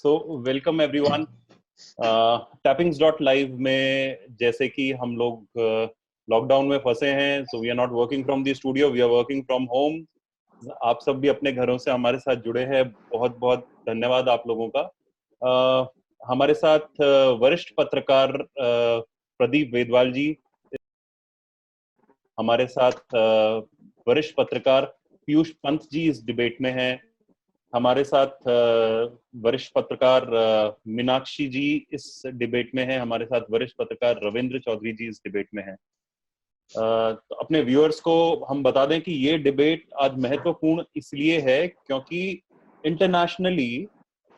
So welcome everyone. टैपिंग्स.live में जैसे कि हम लोग लॉकडाउन में फंसे हैं, so we are not working from the studio, we are working from home. आप सब भी अपने घरों से हमारे साथ जुड़े हैं, बहुत बहुत धन्यवाद आप लोगों का। हमारे साथ वरिष्ठ पत्रकार प्रदीप वेदवाल जी, हमारे साथ वरिष्ठ पत्रकार पीयूष पंत जी इस डिबेट में हैं, हमारे साथ वरिष्ठ पत्रकार मीनाक्षी जी इस डिबेट में हैं, हमारे साथ वरिष्ठ पत्रकार रविंद्र चौधरी जी इस डिबेट में हैं। तो अपने व्यूअर्स को हम बता दें कि ये डिबेट आज महत्वपूर्ण इसलिए है क्योंकि इंटरनेशनली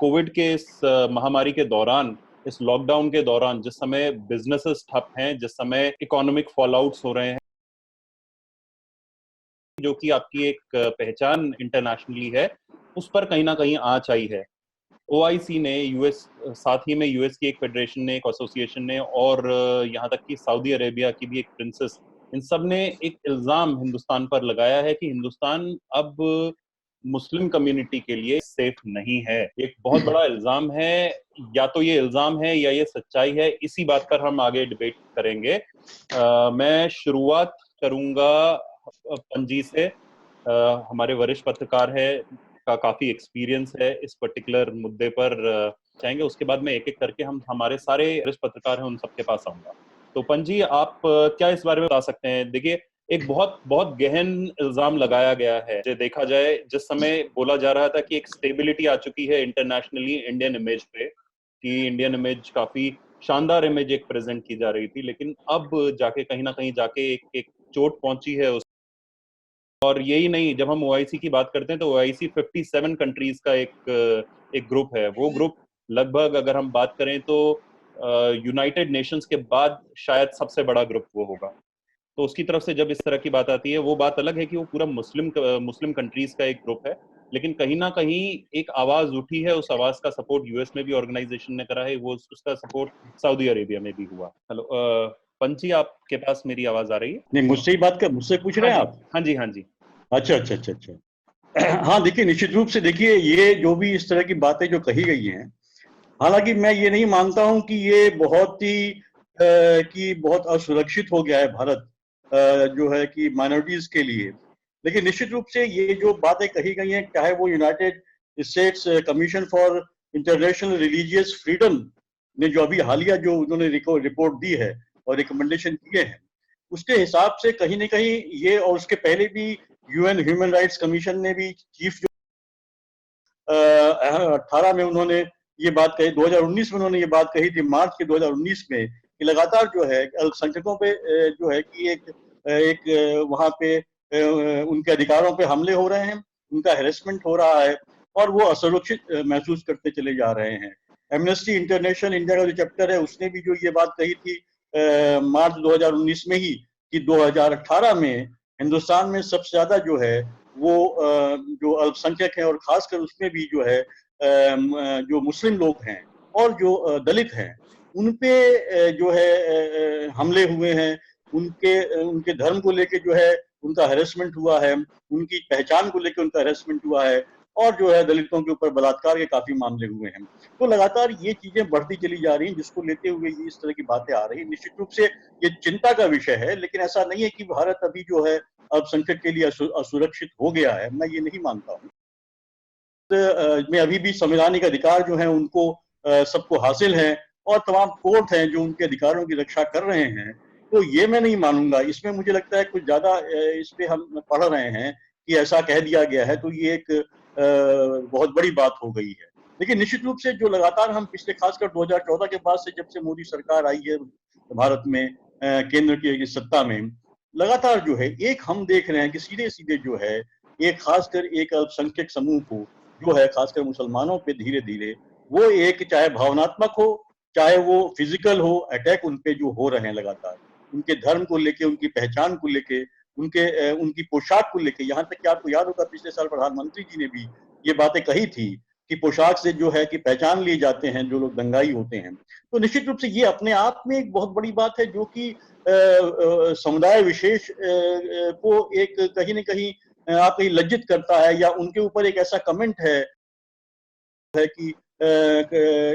कोविड के इस महामारी के दौरान, इस लॉकडाउन के दौरान, जिस समय बिजनेसेस ठप हैं, जिस समय इकोनॉमिक फॉलआउट्स हो रहे हैं, जो कि आपकी एक पहचान इंटरनेशनली है, उस पर कहीं ना कहीं आंच आई है। ओआईसी ने, यूएस, साथ ही में यूएस की एक फेडरेशन ने, एक एसोसिएशन ने, और यहाँ तक कि सऊदी अरेबिया की भी एक प्रिंसेस, इन सब ने एक इल्जाम हिंदुस्तान पर लगाया है कि हिंदुस्तान अब मुस्लिम कम्युनिटी के लिए सेफ नहीं है। एक बहुत बड़ा इल्जाम है, या तो ये इल्जाम है या ये सच्चाई है। इसी बात पर हम आगे डिबेट करेंगे। मैं शुरुआत करूंगा पंजी से। हमारे वरिष्ठ पत्रकार है, का काफी एक्सपीरियंस है इस पर्टिकुलर मुद्दे पर। चाहेंगे उसके बाद में एक एक करके हम हमारे सारे वरिष्ठ पत्रकार हैं उन सबके पास आऊंगा। तो पंजी, आप क्या इस बारे में बता सकते हैं? देखिए, एक बहुत बहुत गहन इल्जाम लगाया गया है। जो देखा जाए, जिस समय बोला जा रहा था कि एक स्टेबिलिटी आ चुकी है इंटरनेशनली इंडियन इमेज पे, कि इंडियन इमेज काफी शानदार इमेज एक प्रेजेंट की जा रही थी, लेकिन अब जाके कहीं ना कहीं जाके एक चोट पहुंची है। और यही नहीं, जब हम ओआईसी की बात करते हैं तो ओआईसी 57 कंट्रीज का एक ग्रुप है। वो ग्रुप लगभग, अगर हम बात करें तो यूनाइटेड नेशंस के बाद शायद सबसे बड़ा ग्रुप वो होगा। तो उसकी तरफ से जब इस तरह की बात आती है, वो बात अलग है कि वो पूरा मुस्लिम कंट्रीज का एक ग्रुप है, लेकिन कहीं ना कहीं एक आवाज उठी है। उस आवाज का सपोर्ट यूएस में भी ऑर्गेनाइजेशन ने करा है, वो उसका सपोर्ट सऊदी अरेबिया में भी हुआ। हेलो पंची, आपके पास मेरी आवाज आ रही है? नहीं, मुझसे ही बात कर, मुझसे पूछ हाँ रहे हैं जी, आप? हाँ जी, हाँ जी। अच्छा अच्छा अच्छा अच्छा। हाँ, देखिए, निश्चित रूप से देखिए, ये जो भी इस तरह की बातें जो कही गई हैं, हालांकि मैं ये नहीं मानता हूं कि ये बहुत असुरक्षित हो गया है भारत, जो है कि माइनॉरिटीज के लिए। लेकिन निश्चित रूप से ये जो बातें कही गई हैं, चाहे वो United states commission for international religious freedom ने जो अभी हालिया जो उन्होंने रिपोर्ट दी है और रिकमेंडेशन किए हैं, उसके हिसाब से कहीं ना कहीं ये, और उसके पहले भी यूएन ह्यूमन राइट्स कमीशन ने भी चीफ 18 में उन्होंने ये बात कही, 2019 में उन्होंने ये बात कही थी, मार्च के 2019 में, कि लगातार जो है अल्पसंख्यकों पे जो है कि एक वहां पे उनके अधिकारों पे हमले हो रहे हैं, उनका हेरेसमेंट हो रहा है और वो असुरक्षित महसूस करते चले जा रहे हैं। एमनेस्टी इंटरनेशनल इंडिया का जो चैप्टर है, उसने भी जो ये बात कही थी मार्च 2019 में ही, कि 2018 में हिंदुस्तान में सबसे ज्यादा जो है वो जो अल्पसंख्यक हैं, और खासकर उसमें भी जो है जो मुस्लिम लोग हैं और जो दलित हैं, उन पे जो है हमले हुए हैं। उनके धर्म को लेके जो है उनका हेरेसमेंट हुआ है, उनकी पहचान को लेके उनका हेरेसमेंट हुआ है, और जो है दलितों के ऊपर बलात्कार के काफी मामले हुए हैं। तो लगातार ये चीजें बढ़ती चली जा रही हैं, जिसको लेते हुए ये इस तरह की बातें आ रही हैं। निश्चित रूप से ये चिंता का विषय है, लेकिन ऐसा नहीं है कि भारत अभी जो है अल्पसंख्यक के लिए असुरक्षित हो गया है, मैं ये नहीं मानता हूँ। में अभी भी संवैधानिक अधिकार जो हैं उनको सबको हासिल है, और तमाम कोर्ट हैं जो उनके अधिकारों की रक्षा कर रहे हैं। तो ये मैं नहीं मानूंगा। इसमें मुझे लगता है कुछ ज्यादा इस पे हम पढ़ रहे हैं कि ऐसा कह दिया गया है, तो ये एक बहुत बड़ी बात हो गई है। लेकिन निश्चित रूप से जो लगातार हम पिछले, खासकर 2014 के बाद से, जब से मोदी सरकार आई है भारत में, केंद्र की सत्ता में, लगातार जो है एक हम देख रहे हैं कि सीधे सीधे जो है एक, खासकर एक अल्पसंख्यक समूह को जो है, खासकर मुसलमानों पे धीरे धीरे वो एक, चाहे भावनात्मक हो चाहे वो फिजिकल हो, अटैक उन पे जो हो रहे हैं लगातार, उनके धर्म को लेके, उनकी पहचान को लेके, उनकी पोशाक को लेके। यहाँ तक कि आपको याद होगा पिछले साल प्रधानमंत्री जी ने भी ये बातें कही थी कि पोशाक से जो है कि पहचान लिए जाते हैं जो लोग दंगाई होते हैं। तो निश्चित रूप से ये अपने आप में एक बहुत बड़ी बात है, जो कि समुदाय विशेष को एक कहीं न कहीं आप कहीं लज्जित करता है, या उनके ऊपर एक ऐसा कमेंट है कि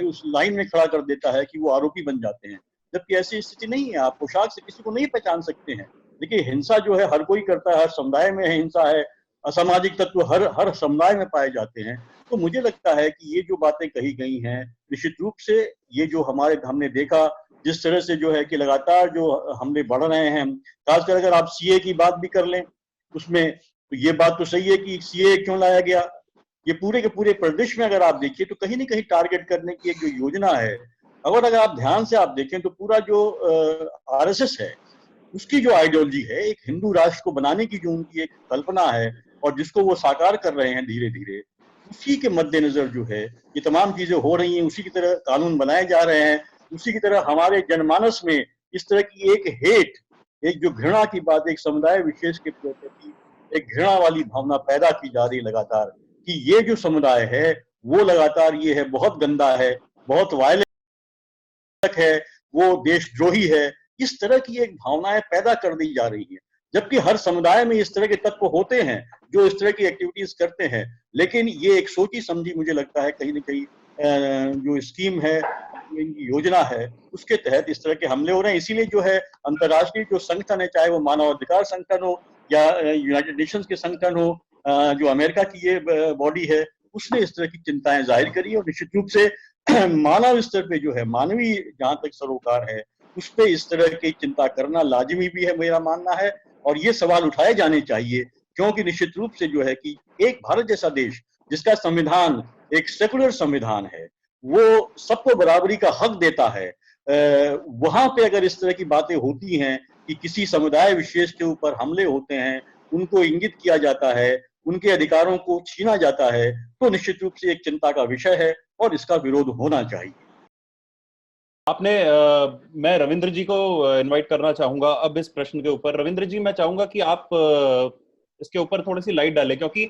उस लाइन में खड़ा कर देता है कि वो आरोपी बन जाते हैं, जबकि ऐसी स्थिति नहीं है। आप पोशाक से किसी को नहीं पहचान सकते हैं। देखिए, हिंसा जो है हर कोई करता है, हर समुदाय में हिंसा है, असामाजिक तत्व हर हर समुदाय में पाए जाते हैं। तो मुझे लगता है कि ये जो बातें कही गई हैं, निश्चित रूप से ये जो हमने देखा जिस तरह से जो है कि लगातार जो हमले बढ़ रहे हैं, खासकर अगर आप सीए की बात भी कर लें उसमें, तो ये बात तो सही है कि सीए क्यों लाया गया। ये पूरे के पूरे प्रदेश में अगर आप देखिए तो कहीं ना कहीं टारगेट करने की एक जो योजना है, अगर आप ध्यान से आप देखें तो पूरा जो आरएसएस है उसकी जो आइडियोलॉजी है, एक हिंदू राष्ट्र को बनाने की जो उनकी एक कल्पना है और जिसको वो साकार कर रहे हैं धीरे धीरे, उसी के मद्देनजर जो है ये तमाम चीजें हो रही हैं। उसी की तरह कानून बनाए जा रहे हैं, उसी की तरह हमारे जनमानस में इस तरह की एक हेट, एक जो घृणा की बात, एक समुदाय विशेष के प्रति एक घृणा वाली भावना पैदा की जा रही है लगातार, कि ये जो समुदाय है वो लगातार ये है, बहुत गंदा है, बहुत वायलेंट है, वो देशद्रोही है। इस तरह की एक भावनाएं पैदा कर दी जा रही है, जबकि हर समुदाय में इस तरह के तत्व होते हैं जो इस तरह की एक्टिविटीज करते हैं। लेकिन ये एक सोची समझी, मुझे लगता है कहीं ना कहीं जो स्कीम है, इनकी योजना है, उसके तहत इस तरह के हमले हो रहे हैं। इसीलिए जो है अंतर्राष्ट्रीय जो संगठन है, चाहे वो मानवाधिकार संगठन हो या यूनाइटेड नेशंस के संगठन हो, जो अमेरिका की ये बॉडी है, उसने इस तरह की चिंताएं जाहिर करी। और निश्चित रूप से मानव स्तर पे जो है, मानवीय जहां तक सरोकार है, उस पे इस तरह की चिंता करना लाजिमी भी है, मेरा मानना है। और ये सवाल उठाए जाने चाहिए, क्योंकि निश्चित रूप से जो है कि एक भारत जैसा देश जिसका संविधान एक सेकुलर संविधान है, वो सबको बराबरी का हक देता है, वहां पे अगर इस तरह की बातें होती हैं कि किसी समुदाय विशेष के ऊपर हमले होते हैं, उनको इंगित किया जाता है, उनके अधिकारों को छीना जाता है, तो निश्चित रूप से एक चिंता का विषय है और इसका विरोध होना चाहिए। आपने मैं रविंद्र जी को इनवाइट करना चाहूंगा अब इस प्रश्न के ऊपर। रविंद्र जी, मैं चाहूंगा कि आप इसके ऊपर थोड़ी सी लाइट डालें, क्योंकि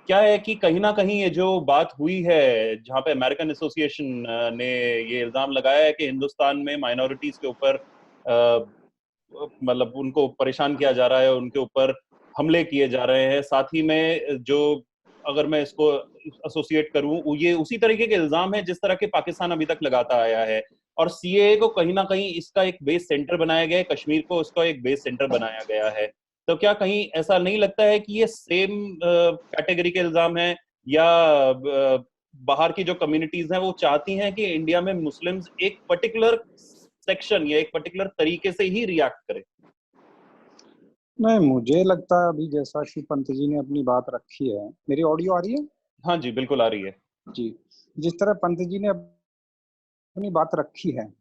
क्या है कि कहीं ना कहीं ये जो बात हुई है, जहां पे अमेरिकन एसोसिएशन ने ये इल्जाम लगाया है कि हिंदुस्तान में माइनॉरिटीज के ऊपर मतलब उनको परेशान किया जा रहा है, उनके ऊपर हमले किए जा रहे हैं, साथ ही में जो अगर मैं इसको एसोसिएट करूं, ये उसी तरीके के इल्जाम है जिस तरह के पाकिस्तान अभी तक लगाता आया है। और सीएए को कहीं ना कहीं इसका एक बेस सेंटर बनाया गया है, कश्मीर को उसका एक बेस सेंटर बनाया गया है। तो क्या कहीं ऐसा नहीं लगता है कि ये सेम कैटेगरी के इल्जाम है, या बाहर की जो कम्युनिटीज हैं वो चाहती हैं कि इंडिया में मुस्लिम्स एक पर्टिकुलर सेक्शन या एक पर्टिकुलर तरीके से ही रिएक्ट करें? नहीं, मुझे लगता है अभी जैसा कि पंत जी ने अपनी बात रखी है, मेरी ऑडियो आ रही है? हाँ जी, बिल्कुल आ रही है जी। जिस तरह पंत जी ने अपनी बात रखी है,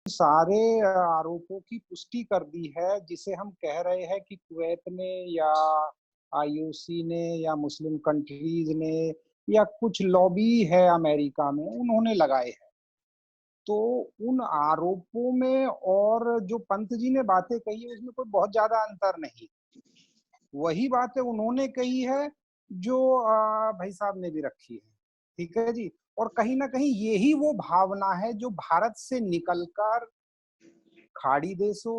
सारे आरोपों की पुष्टि कर दी है, जिसे हम कह रहे हैं कि कुवैत ने या आईओसी ने या मुस्लिम कंट्रीज ने या कुछ लॉबी है अमेरिका में, उन्होंने लगाए हैं। तो उन आरोपों में और जो पंत जी ने बातें कही है, उसमें कोई बहुत ज्यादा अंतर नहीं। वही बातें उन्होंने कही है जो भाई साहब ने भी रखी है, ठीक है जी। और कहीं ना कहीं यही वो भावना है जो भारत से निकलकर खाड़ी देशों,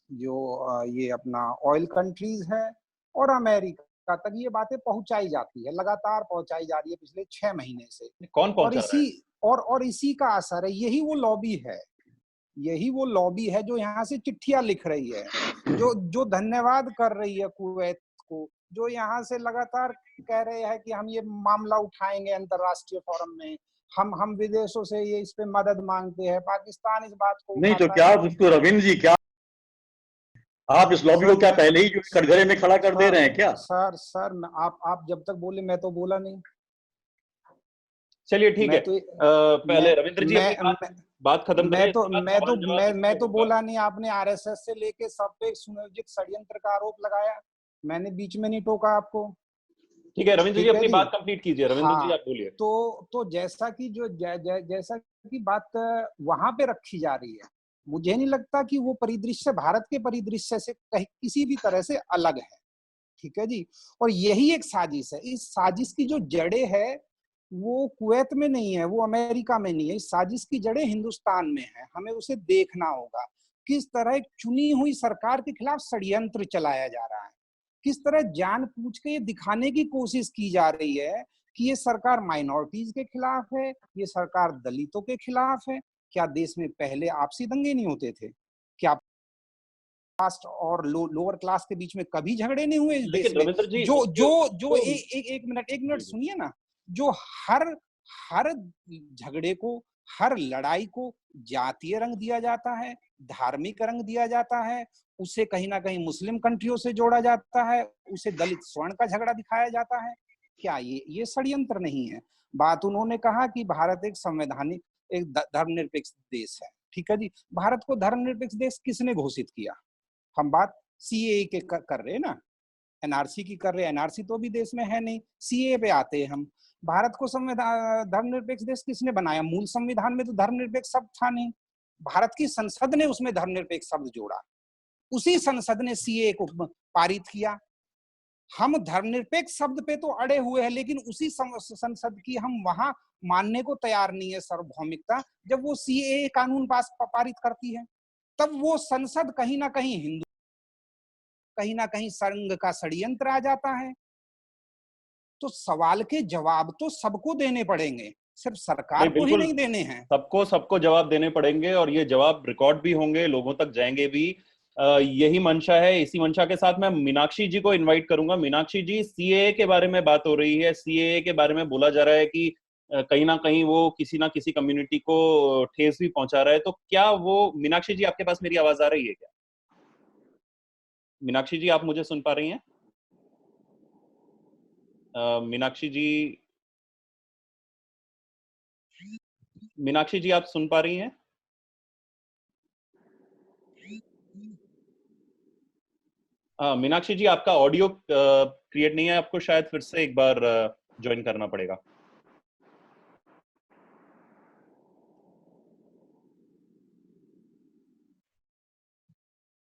जो ये अपना ऑयल कंट्रीज है, और अमेरिका तक ये बातें पहुंचाई जाती है, लगातार पहुंचाई जा रही है पिछले 6 महीने से। कौन पहुंचा रहा है? और इसी का असर है, यही वो लॉबी है, यही वो लॉबी है जो यहाँ से चिट्ठियां लिख रही है, जो धन्यवाद कर रही है कुवैत को, जो यहाँ से लगातार कह रहे हैं कि हम ये मामला उठाएंगे अंतरराष्ट्रीय फोरम में, हम विदेशों से ये इस पे मदद मांगते हैं। पाकिस्तान इस बात को नहीं तो क्या उसको रविंद्र जी, क्या आप इस लॉबी को क्या पहले ही जो कटघरे में खड़ा कर दे रहे हैं क्या? सर आप जब तक बोले मैं तो बोला नहीं। चलिए ठीक है, पहले रविंद्र जी अपनी बात खत्म करें। मैं तो बोला नहीं। आपने आरएसएस से लेके सब पे सुनियोजित षड्यंत्र का आरोप लगाया, मैंने बीच में नहीं टोका आपको। ठीक है रविंद्र जी, अपनी बात कंप्लीट कीजिए। रविंद्र जी आप बोलिए। तो जैसा कि बात वहां पे रखी जा रही है, मुझे नहीं लगता कि वो परिदृश्य भारत के परिदृश्य से किसी भी तरह से अलग है, ठीक है जी। और यही एक साजिश है। इस साजिश की जो जड़ें है वो कुवैत में नहीं है, वो अमेरिका में नहीं है। इस साजिश की जड़ें हिंदुस्तान में है। हमें उसे देखना होगा, किस तरह एक चुनी हुई सरकार के खिलाफ षड्यंत्र चलाया जा रहा है, किस तरह जानबूझ के ये दिखाने की कोशिश की जा रही है कि ये सरकार माइनॉरिटीज के खिलाफ है, ये सरकार दलितों के खिलाफ है। क्या देश में पहले आपसी दंगे नहीं होते थे? क्या कास्ट और लोअर क्लास के बीच में कभी झगड़े नहीं हुए इस देश लेकिन में? रविंद्र जी जो जो जो तो एक जी मिनट जी सुनिए ना। जो हर हर झगड़े को, हर लड़ाई को जातीय रंग दिया जाता है, धार्मिक रंग दिया जाता है, उसे कहीं ना कहीं मुस्लिम कंट्रियों से जोड़ा जाता है, उसे दलित स्वर्ण का झगड़ा दिखाया जाता है। क्या ये षड्यंत्र नहीं है? बात उन्होंने कहा कि भारत एक संवैधानिक, एक धर्मनिरपेक्ष देश है। ठीक है जी, भारत को धर्मनिरपेक्ष देश किसने घोषित किया? हम बात सीएए के कर रहे हैं ना, एनआरसी की कर रहे हैं। एनआरसी तो भी देश में है नहीं, सीएए पे आते हैं हम। भारत को संविधान धर्मनिरपेक्ष देश किसने बनाया? मूल संविधान में तो धर्मनिरपेक्ष शब्द था नहीं, भारत की संसद ने उसमें धर्मनिरपेक्ष शब्द जोड़ा, उसी संसद ने सीएए को पारित किया। हम धर्मनिरपेक्ष शब्द पे तो अड़े हुए हैं, लेकिन उसी संसद की हम वहां मानने को तैयार नहीं है सार्वभौमिकता, जब वो सीएए कानून पारित करती है। तब वो संसद कहीं ना कहीं हिंदू, कहीं ना कहीं संघ का षड्यंत्र आ जाता है। तो सवाल के जवाब तो सबको देने पड़ेंगे, सिर्फ सरकार नहीं, को ही बिल्कुल नहीं देने हैं। सबको सबको जवाब देने पड़ेंगे और ये जवाब रिकॉर्ड भी होंगे, लोगों तक जाएंगे भी। यही मंशा है। इसी मंशा के साथ मैं मीनाक्षी जी को इनवाइट करूंगा। मीनाक्षी जी, सीएए के बारे में बात हो रही है, सीएए के बारे में बोला जा रहा है कि कहीं ना कहीं वो किसी ना किसी कम्युनिटी को ठेस भी पहुंचा रहा है। तो क्या वो, मीनाक्षी जी आपके पास मेरी आवाज आ रही है क्या? मीनाक्षी जी, आप मुझे सुन पा रही हैं? मीनाक्षी जी, मीनाक्षी जी आप सुन पा रही हैं? मीनाक्षी जी, आपका ऑडियो क्रिएट नहीं है, आपको शायद फिर से एक बार ज्वाइन करना पड़ेगा।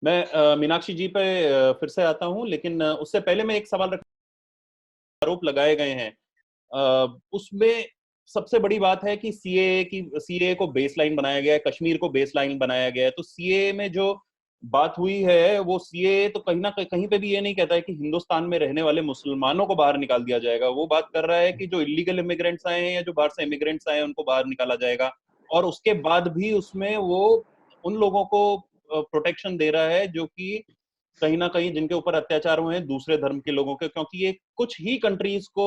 मैं मीनाक्षी जी पे फिर से आता हूं, लेकिन उससे पहले मैं एक सवाल आरोप लगाए गए हैं। उसमें सबसे बड़ी बात है कि सीएए को बेसलाइन बनाया गया है, कश्मीर को बेसलाइन बनाया गया है। तो सीएए में जो बात हुई है, वो सीएए तो कहीं ना कहीं पे भी ये नहीं कहता है कि हिंदुस्तान में रहने वाले मुसलमानों को बाहर निकाल दिया जाएगा। वो बात कर रहा है कि जो इलीगल इमिग्रेंट्स आए हैं या जो बाहर से इमिग्रेंट्स आए हैं उनको बाहर निकाला जाएगा। और उसके बाद भी उसमें वो उन लोगों को प्रोटेक्शन दे रहा है जो कि कहीं ना कहीं जिनके ऊपर अत्याचार हुए हैं दूसरे धर्म के लोगों के, क्योंकि ये कुछ ही कंट्रीज को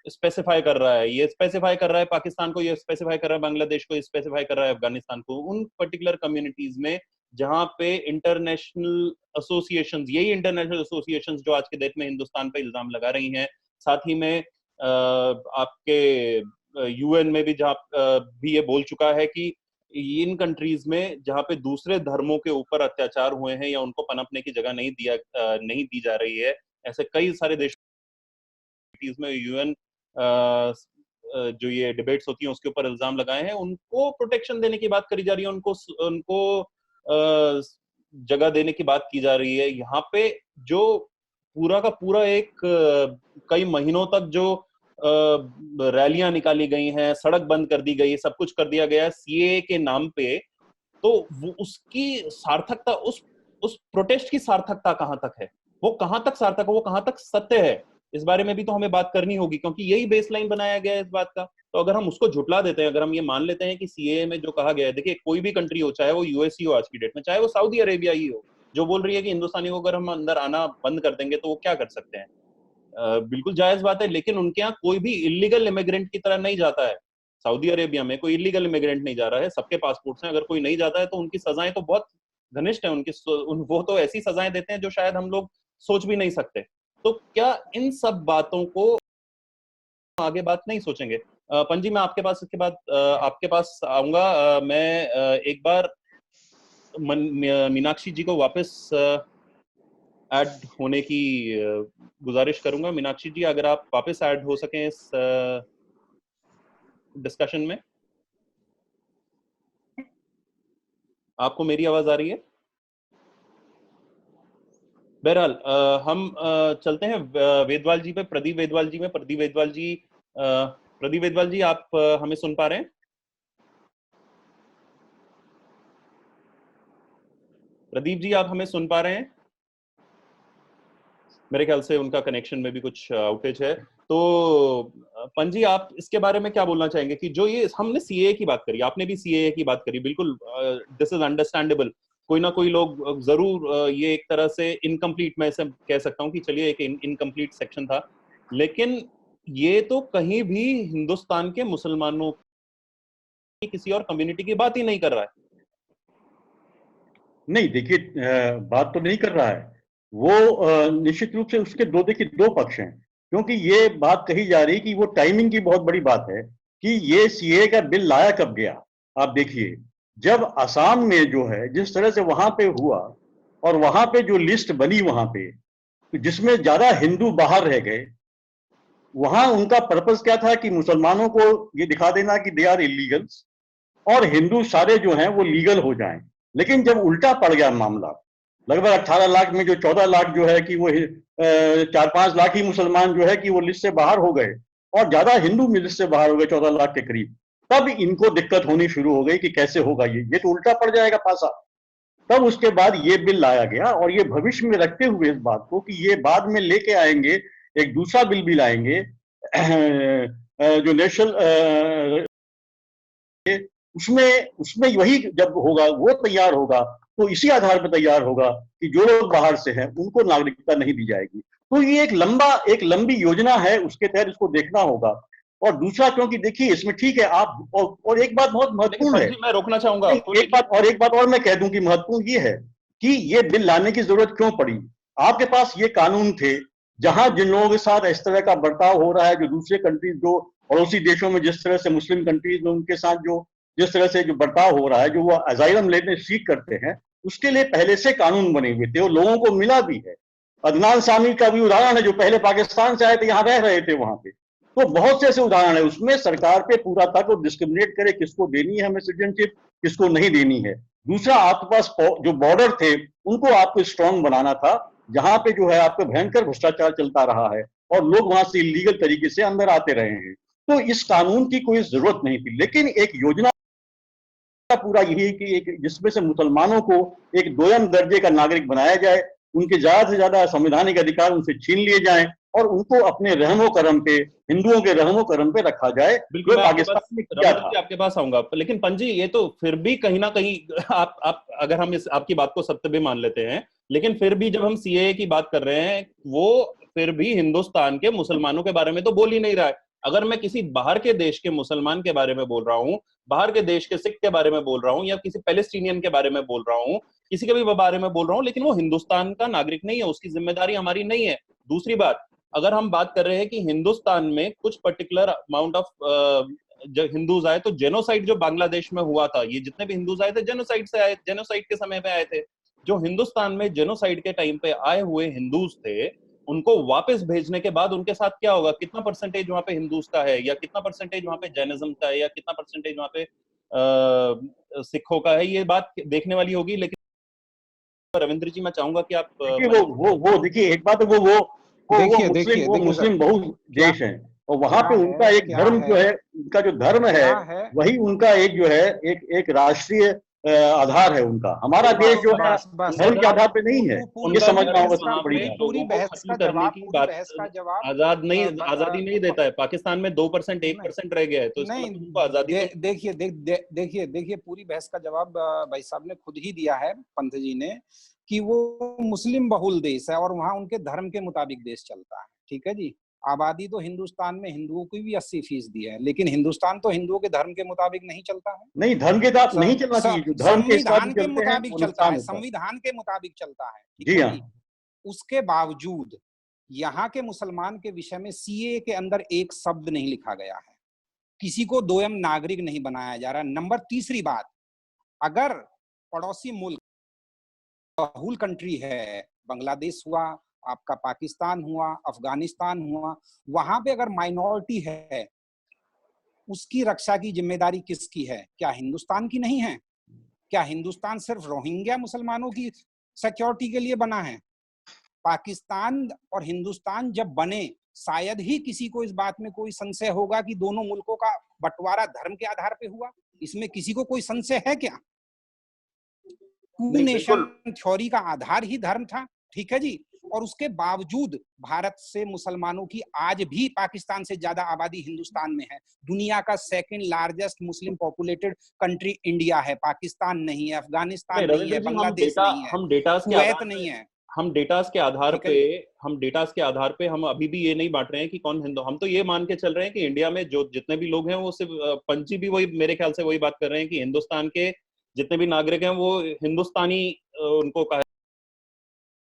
स्पेसिफाई कर रहा है। ये स्पेसिफाई कर रहा है पाकिस्तान को, ये स्पेसिफाई कर रहा है बांग्लादेश को, ये स्पेसिफाई कर रहा है अफगानिस्तान को, उन पर्टिकुलर कम्युनिटीज में जहां पे इंटरनेशनल एसोसिएशंस, यही इंटरनेशनल एसोसिएशंस जो आज के डेट में हिंदुस्तान पे इल्जाम लगा रही हैं। साथ ही में आपके यूएन में भी जहां भी ये बोल चुका है कि इन कंट्रीज में जहां पे दूसरे धर्मों के ऊपर अत्याचार हुए हैं या उनको पनपने की जगह नहीं दी जा रही है, ऐसे कई सारे देश में यूएन जो ये डिबेट्स होती हैं उसके ऊपर इल्जाम लगाए हैं। उनको प्रोटेक्शन देने की बात करी जा रही है, उनको उनको जगह देने की बात की जा रही है। यहाँ पे जो पूरा का पूरा एक कई महीनों तक जो रैलियां निकाली गई हैं, सड़क बंद कर दी गई है, सब कुछ कर दिया गया है सीएए के नाम पे, तो वो उसकी सार्थकता, उस प्रोटेस्ट की सार्थकता कहां तक है? वो कहां तक सार्थक है? वो कहां तक सत्य है? इस बारे में भी तो हमें बात करनी होगी, क्योंकि यही बेसलाइन बनाया गया है इस बात का। तो अगर हम उसको झुटला देते हैं, अगर हम ये मान लेते हैं कि सीएए में जो कहा गया है, देखिए कोई भी कंट्री हो, चाहे वो यूएस ही हो आज की डेट में, चाहे वो सऊदी अरेबिया ही हो, जो बोल रही है कि हिंदुस्तानी को अगर हम अंदर आना बंद कर देंगे तो वो क्या कर सकते हैं। बिल्कुल जायज बात है, लेकिन उनके यहाँ कोई भी इलीगल इमिग्रेंट की तरह नहीं जाता है। सऊदी अरेबिया में कोई इलीगल इमिग्रेंट नहीं जा रहा है, सबके पासपोर्ट्स हैं। अगर कोई नहीं जाता है तो उनकी सजाएं तो बहुत घनिष्ठ है उनकी, वो तो ऐसी सजाएं देते हैं जो शायद हम लोग सोच भी नहीं सकते। तो क्या इन सब बातों को आगे बात नहीं सोचेंगे? पंजी, मैं आपके पास इसके बाद आपके पास आऊंगा। मैं एक बार मीनाक्षी जी को वापस ऐड होने की गुजारिश करूंगा। मीनाक्षी जी, अगर आप वापस ऐड हो सकें इस डिस्कशन में। आपको मेरी आवाज आ रही है? बहरहाल हम चलते हैं वेदवाल जी पे, प्रदीप वेदवाल जी में। प्रदीप वेदवाल जी, आप हमें सुन पा रहे हैं? प्रदीप जी, आप हमें सुन पा रहे हैं? मेरे ख्याल से उनका कनेक्शन में भी कुछ आउटेज है। तो पंजी, आप इसके बारे में क्या बोलना चाहेंगे कि जो ये हमने सीएए की बात करी, आपने भी सीएए की बात करी, बिल्कुल दिस इज अंडरस्टैंडेबल। कोई ना कोई लोग जरूर ये एक तरह से इनकम्प्लीट, मैं ऐसे कह सकता हूँ कि चलिए एक इनकम्प्लीट सेक्शन था, लेकिन ये तो कहीं भी हिंदुस्तान के मुसलमानों की किसी और कम्युनिटी की बात ही नहीं कर रहा है। नहीं, देखिए, बात तो नहीं कर रहा है वो। निश्चित रूप से उसके दो पक्ष हैं, क्योंकि ये बात कही जा रही कि वो टाइमिंग की बहुत बड़ी बात है कि ये सीए का बिल लाया कब गया। आप देखिए, जब असम में जो है जिस तरह से वहां पे हुआ और वहां पे जो लिस्ट बनी वहां पे, जिसमें ज्यादा हिंदू बाहर रह गए, वहां उनका पर्पस क्या था कि मुसलमानों को ये दिखा देना कि दे आर इलीगल्स और हिंदू सारे जो हैं वो लीगल हो जाएं। लेकिन जब उल्टा पड़ गया मामला, लगभग 18 लाख में जो 14 लाख जो है कि वो 4-5 लाख ही मुसलमान जो है कि वो लिस्ट से बाहर हो गए और ज्यादा हिंदू लिस्ट से बाहर हो गए 14 लाख के करीब, तब इनको दिक्कत होनी शुरू हो गई कि कैसे होगा ये तो उल्टा पड़ जाएगा पासा। तब उसके बाद ये बिल लाया गया और ये भविष्य में रखते हुए इस बात को कि ये बाद में लेके आएंगे, एक दूसरा बिल भी लाएंगे जो नेशनल, उसमें उसमें वही जब होगा, वो तैयार होगा तो इसी आधार पर तैयार होगा कि जो लोग बाहर से हैं उनको नागरिकता नहीं दी जाएगी। तो ये एक लंबी योजना है, उसके तहत इसको देखना होगा। और दूसरा, क्योंकि देखिए इसमें ठीक है आप, और एक बात बहुत महत्वपूर्ण है, मैं रोकना चाहूंगा एक बात और मैं कह दूं कि महत्वपूर्ण ये है कि ये बिल लाने की जरूरत क्यों पड़ी। आपके पास ये कानून थे, जहां जिन लोगों के साथ इस तरह का बर्ताव हो रहा है, जो दूसरे कंट्रीज, जो पड़ोसी देशों में जिस तरह से मुस्लिम कंट्रीज में उनके साथ जो जिस तरह से जो बर्ताव हो रहा है, जो वो अजाइलम लेने सीख करते हैं, उसके लिए पहले से कानून बने हुए थे और लोगों को मिला भी है। अदनान सामी का भी उदाहरण है, जो पहले पाकिस्तान से आए थे, यहाँ रह रहे थे वहां पे। तो बहुत से ऐसे उदाहरण है। उसमें सरकार पे पूरा था कि डिस्क्रिमिनेट करे किसको देनी है हमें सिटीजनशिप, किसको नहीं देनी है। दूसरा, आपके पास जो बॉर्डर थे उनको आपको स्ट्रांग बनाना था, जहां पे जो है आपका भयंकर भ्रष्टाचार चलता रहा है और लोग वहां से इलीगल तरीके से अंदर आते रहे हैं। तो इस कानून की कोई जरूरत नहीं थी, लेकिन एक योजना पूरा यही है कि एक जिसमें से मुसलमानों को एक दोयम दर्जे का नागरिक बनाया जाए, उनके ज्यादा से ज्यादा संवैधानिक अधिकार उनसे छीन लिए जाएं और उनको अपने रहमो करम पे, हिंदुओं के रहमो करम पे रखा जाए। बिल्कुल, मैं पाकिस्तान में किया था। आपके पास आऊंगा, लेकिन पंजी ये तो फिर भी कहीं ना कहीं आप अगर हम इस आपकी बात को सत्य भी मान लेते हैं, लेकिन फिर भी जब हम सीएए की बात कर रहे हैं, वो फिर भी हिंदुस्तान के मुसलमानों के बारे में तो बोल ही नहीं रहा है। अगर मैं किसी बाहर के देश के मुसलमान के बारे में बोल रहा हूँ, बाहर के देश के सिख के बारे में बोल रहा हूँ, या किसी पैलेस्टीनियन के बारे में बोल रहा हूँ, किसी के भी बारे में बोल रहा हूँ, लेकिन वो हिंदुस्तान का नागरिक नहीं है, उसकी जिम्मेदारी हमारी नहीं है। दूसरी बात, अगर हम बात कर रहे हैं कि हिंदुस्तान में कुछ पर्टिकुलर अमाउंट ऑफ हिंदूज आए, तो जेनोसाइड जो बांग्लादेश में हुआ था, ये जितने भी हिंदूज आए थे जेनोसाइड से आए, जेनोसाइड के समय पे आए थे। जो हिंदुस्तान में जेनोसाइड के टाइम पे आए हुए हिंदूज थे, उनको वापस भेजने के बाद उनके साथ क्या होगा, कितना परसेंटेज वहां पे हिंदूज का है, या कितना परसेंटेज वहां पे जैनिज्म का है, या कितना परसेंटेज वहां पे सिखों का है, ये बात देखने वाली होगी। लेकिन रविंद्र जी, मैं चाहूंगा कि आप वो देखिए, एक बात है, वो मुस्लिम बहु देश है और वहां पे उनका एक धर्म जो है, उनका जो धर्म है वही उनका एक जो है एक राष्ट्रीय आधार है उनका। हमारा देश जो है धर्म के आधार पे नहीं है, ये समझना होगा। पूरी बहस का जवाब आजादी नहीं देता है। पाकिस्तान में 2%, 1% रह गया है, तो नहीं, आजादी देखिए पूरी बहस का जवाब भाई साहब ने खुद ही दिया है, पंत जी ने, कि वो मुस्लिम बहुल देश है और वहां उनके धर्म के मुताबिक देश चलता है। ठीक है जी, आबादी तो हिंदुस्तान में हिंदुओं की भी 80% है, लेकिन हिंदुस्तान तो हिंदुओं के धर्म के मुताबिक नहीं चलता है। नहीं, धर्म के साथ नहीं चलना चाहिए, संविधान के मुताबिक चलता है, संविधान के मुताबिक चलता है। जी हाँ। उसके बावजूद यहाँ के मुसलमान के विषय में सीए के अंदर एक शब्द नहीं लिखा गया है, किसी को दोयम नागरिक नहीं बनाया जा रहा। नंबर तीसरी बात, अगर पड़ोसी मुल्क बहुल कंट्री है, बांग्लादेश हुआ, आपका पाकिस्तान हुआ, अफगानिस्तान हुआ, वहां पे अगर माइनॉरिटी है, उसकी रक्षा की जिम्मेदारी किसकी है? क्या हिंदुस्तान की नहीं है? क्या हिंदुस्तान सिर्फ रोहिंग्या मुसलमानों की सिक्योरिटी के लिए बना है? पाकिस्तान और हिंदुस्तान जब बने, शायद ही किसी को इस बात में कोई संशय होगा कि दोनों मुल्कों का बंटवारा धर्म के आधार पे हुआ। इसमें किसी को कोई संशय है क्या? टू नेशन थ्योरी का आधार ही धर्म था। ठीक है जी, और उसके बावजूद भारत से मुसलमानों की आज भी पाकिस्तान से ज्यादा आबादी हिंदुस्तान में है। दुनिया का सेकंड लार्जेस्ट मुस्लिम पॉपुलेटेड कंट्री इंडिया है, पाकिस्तान नहीं है, अफगानिस्तान नहीं है, बांग्लादेश नहीं है, कुवैत नहीं है। हम डेटास के आधार पे हम अभी भी ये नहीं बांट रहे हैं कि कौन हिंदू। हम तो ये मान के चल रहे हैं कि इंडिया में जो जितने भी लोग हैं वो सिर्फ पंची भी वही मेरे ख्याल से वही बात कर रहे हैं कि हिंदुस्तान के जितने भी नागरिक हैं वो हिंदुस्तानी उनको कहा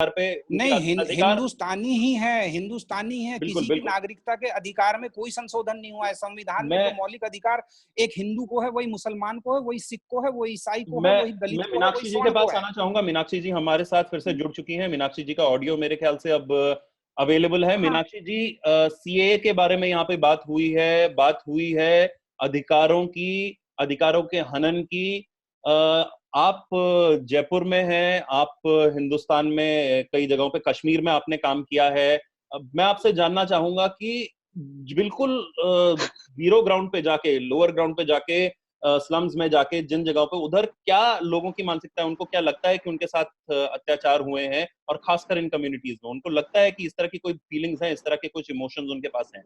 पे नहीं, हिंदुस्तानी ही है, हिंदुस्तानी है। बिल्कुल, किसी की नागरिकता के अधिकार में कोई संशोधन नहीं हुआ है। संविधान में जो मौलिक अधिकार एक हिंदू को है, वही मुसलमान को है, वही सिख को है, वही ईसाई को है, वही दलित को है। मीनाक्षी जी के पास आना चाहूंगा। मीनाक्षी जी हमारे साथ फिर से जुड़ चुकी हैं। मीनाक्षी जी का ऑडियो मेरे ख्याल से अब अवेलेबल है। मीनाक्षी जी, सीएए के बारे में यहाँ पे बात हुई है अधिकारों के हनन की। आप जयपुर में हैं, आप हिंदुस्तान में कई जगहों पे, कश्मीर में आपने काम किया है। मैं आपसे जानना चाहूंगा कि बिल्कुल जीरो ग्राउंड पे जाके, लोअर ग्राउंड पे जाके, स्लम्स में जाके, जिन जगहों पे उधर क्या लोगों की मानसिकता है, उनको क्या लगता है कि उनके साथ अत्याचार हुए हैं, और खासकर इन कम्युनिटीज में उनको लगता है कि इस तरह की कोई फीलिंग्स हैं, इस तरह के कुछ इमोशंस उनके पास हैं,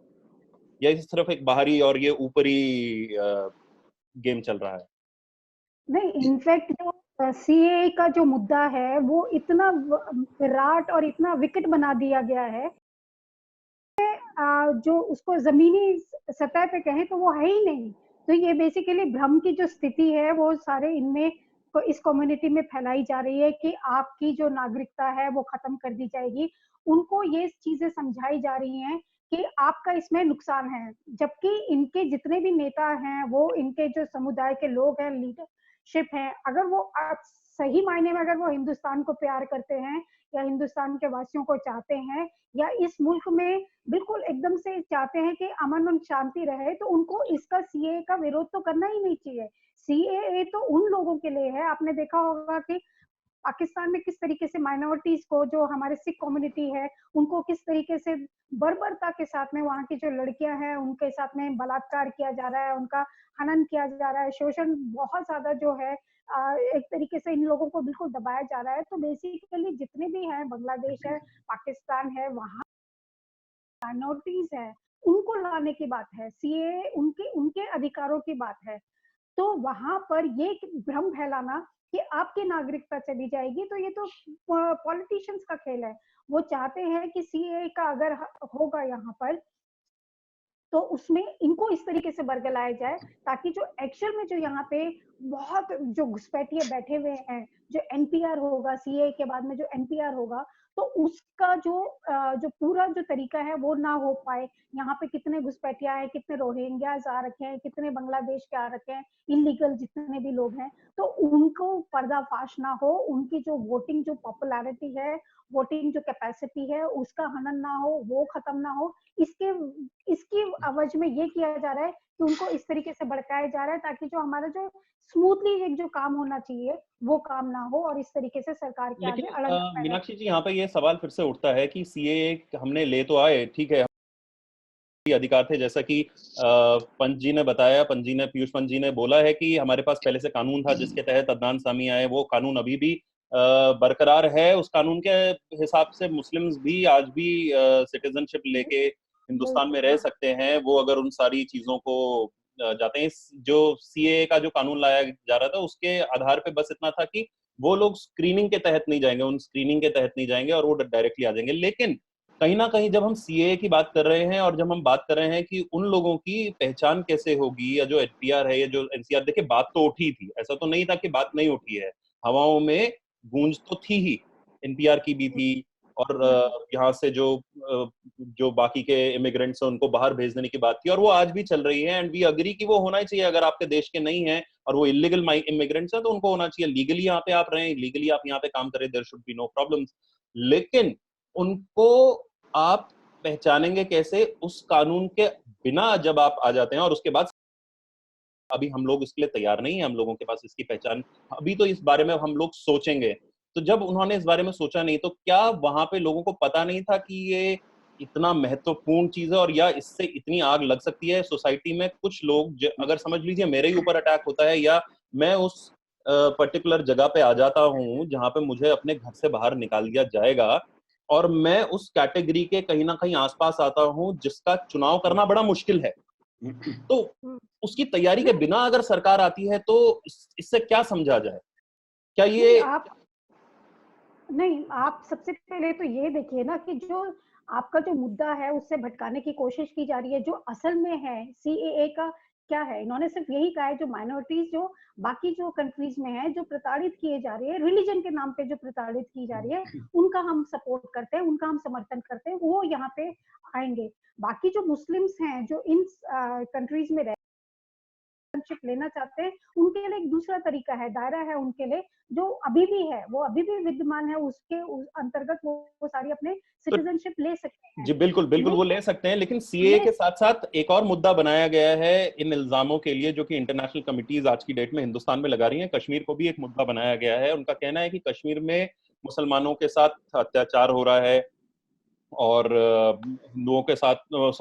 या इस सिर्फ एक बाहरी और ये ऊपरी गेम चल रहा है? नहीं, इनफैक्ट जो सीए का जो मुद्दा है वो इतना विराट और इतना विकट बना दिया गया है, जो उसको जमीनी सतह पे कहें तो वो है ही नहीं। तो ये बेसिकली भ्रम की जो स्थिति है वो सारे इनमें इस कम्युनिटी में फैलाई जा रही है कि आपकी जो नागरिकता है वो खत्म कर दी जाएगी। उनको ये चीजें समझाई जा रही हैं कि आपका इसमें नुकसान है, जबकि इनके जितने भी नेता हैं, वो इनके जो समुदाय के लोग हैं, लीडरशिप हैं, अगर वो सही मायने में अगर वो हिंदुस्तान को प्यार करते हैं या हिंदुस्तान के वासियों को चाहते हैं या इस मुल्क में बिल्कुल एकदम से चाहते हैं कि अमन और शांति रहे, तो उनको इसका सीए का विरोध तो करना ही नहीं चाहिए। सीए तो उन लोगों के लिए है। आपने देखा होगा कि पाकिस्तान में किस तरीके से माइनॉरिटीज को, जो हमारे सिख कम्युनिटी है, उनको किस तरीके से बर्बरता के साथ में वहाँ की जो लड़कियां हैं उनके साथ में बलात्कार किया जा रहा है, उनका हनन किया जा रहा है, शोषण बहुत ज्यादा जो है एक तरीके से इन लोगों को बिल्कुल दबाया जा रहा है। तो बेसिकली जितने भी हैं, बांग्लादेश है, पाकिस्तान है, वहाँ माइनॉरिटीज है, उनको लाने की बात है। सीए उनके अधिकारों की बात है। तो वहां पर ये भ्रम फैलाना कि आपकी नागरिकता चली जाएगी, तो ये तो पॉलिटिशियंस का खेल है। वो चाहते हैं कि सीए का अगर होगा यहाँ पर तो उसमें इनको इस तरीके से बरगलाया जाए ताकि जो एक्चुअल में जो यहाँ पे बहुत जो घुसपैठिए बैठे हुए हैं, जो एनपीआर होगा, सीए के बाद में जो एनपीआर होगा, तो उसका जो पूरा जो तरीका है वो ना हो पाए। यहाँ पे कितने घुसपैठिया है, कितने रोहिंग्याज आ रखे हैं, कितने बांग्लादेश के आ रखे हैं, इलीगल जितने भी लोग हैं, तो उनको पर्दाफाश ना हो, उनकी जो वोटिंग जो पॉपुलैरिटी है, वोटिंग जो कैपेसिटी है, उसका हनन ना हो, वो खत्म ना हो। इसकी आवाज में ये किया जा रहा है कि उनको इस तरीके से भड़काया जा रहा है ताकि जो हमारा जो स्मूथली एक जो काम होना चाहिए वो काम ना हो और इस तरीके से सरकार के आगे अलग। मीनाक्षी जी, यहाँ पे ये सवाल फिर से उठता है कि सीए हमने ले तो आए, ठीक है, अधिकार थे, जैसा कि पंत जी ने बताया, पीयूष पंत जी ने बोला है कि हमारे पास पहले से कानून था जिसके तहत अदनान सामी आए, वो कानून अभी भी बरकरार है। उस कानून के हिसाब से मुस्लिम्स भी आज भी सिटीजनशिप लेके हिंदुस्तान में रह सकते हैं, वो अगर उन सारी चीजों को जाते हैं। जो सीए का जो कानून लाया जा रहा था उसके आधार पे बस इतना था कि वो लोग स्क्रीनिंग के तहत नहीं जाएंगे, उन स्क्रीनिंग के तहत नहीं जाएंगे और वो डायरेक्टली आ जाएंगे। लेकिन कहीं ना कहीं जब हम सीए की बात कर रहे हैं और जब हम बात कर रहे हैं कि उन लोगों की पहचान कैसे होगी, या जो एनपीआर है या जो एनसीआर, देखिए बात तो उठी थी, ऐसा तो नहीं था कि बात नहीं उठी है, हवाओं में गूंज तो थी ही, एनपीआर की भी थी, और यहाँ से जो बाकी के इमिग्रेंट्स हैं उनको बाहर भेज देने की बात थी, और वो आज भी चल रही है। एंड वी अग्री कि वो होना ही चाहिए। अगर आपके देश के नहीं है और वो इलीगल इमिग्रेंट्स हैं तो उनको होना चाहिए। लीगली यहाँ पे आप रहें, लीगली आप यहाँ पे काम करें, there should be no problems. लेकिन उनको आप पहचानेंगे कैसे उस कानून के बिना जब आप आ जाते हैं? और उसके बाद अभी हम लोग इसके लिए तैयार नहीं है, हम लोगों के पास इसकी पहचान, अभी तो इस बारे में हम लोग सोचेंगे। तो जब उन्होंने इस बारे में सोचा नहीं, तो क्या वहां पे लोगों को पता नहीं था कि ये इतना महत्वपूर्ण चीज है, और या इससे इतनी आग लग सकती है सोसाइटी में? कुछ लोग अगर समझ लीजिए मेरे ही ऊपर अटैक होता है, या मैं उस पर्टिकुलर जगह पे आ जाता हूँ जहां पे मुझे अपने घर से बाहर निकाल दिया जाएगा, और मैं उस कैटेगरी के कहीं ना कहीं आसपास आता हूं जिसका चुनाव करना बड़ा मुश्किल है। तो उसकी तैयारी के बिना अगर सरकार आती है तो इससे क्या समझा जाए? क्या ये आप सबसे पहले तो ये देखिए ना कि जो आपका जो मुद्दा है उससे भटकाने की कोशिश की जा रही है। जो असल में है सीएए का क्या है, इन्होंने सिर्फ यही कहा है जो माइनॉरिटीज जो बाकी जो कंट्रीज में है जो प्रताड़ित किए जा रही है, रिलीजन के नाम पे जो प्रताड़ित की जा रही है, उनका हम सपोर्ट करते हैं, उनका हम समर्थन करते हैं, वो यहाँ पे आएंगे। बाकी जो मुस्लिम्स हैं जो इन कंट्रीज में सिटीजनशिप लेना चाहते हैं, उनके लिए एक दूसरा तरीका है, दायरा है उनके लिए जो अभी भी है, वो अभी भी विद्यमान है, उसके अंतर्गत वो सारी अपने सिटीजनशिप ले सकते हैं। जी बिल्कुल बिल्कुल वो ले सकते हैं, लेकिन सीए के साथ साथ एक और मुद्दा बनाया गया है इन इल्जामों के लिए जो कि इंटरनेशनल कमिटीज आज की डेट में हिंदुस्तान में लगा रही हैं। कश्मीर को भी एक मुद्दा बनाया गया है। उनका कहना है कि कश्मीर में मुसलमानों के साथ अत्याचार हो रहा है और हिंदुओं के साथ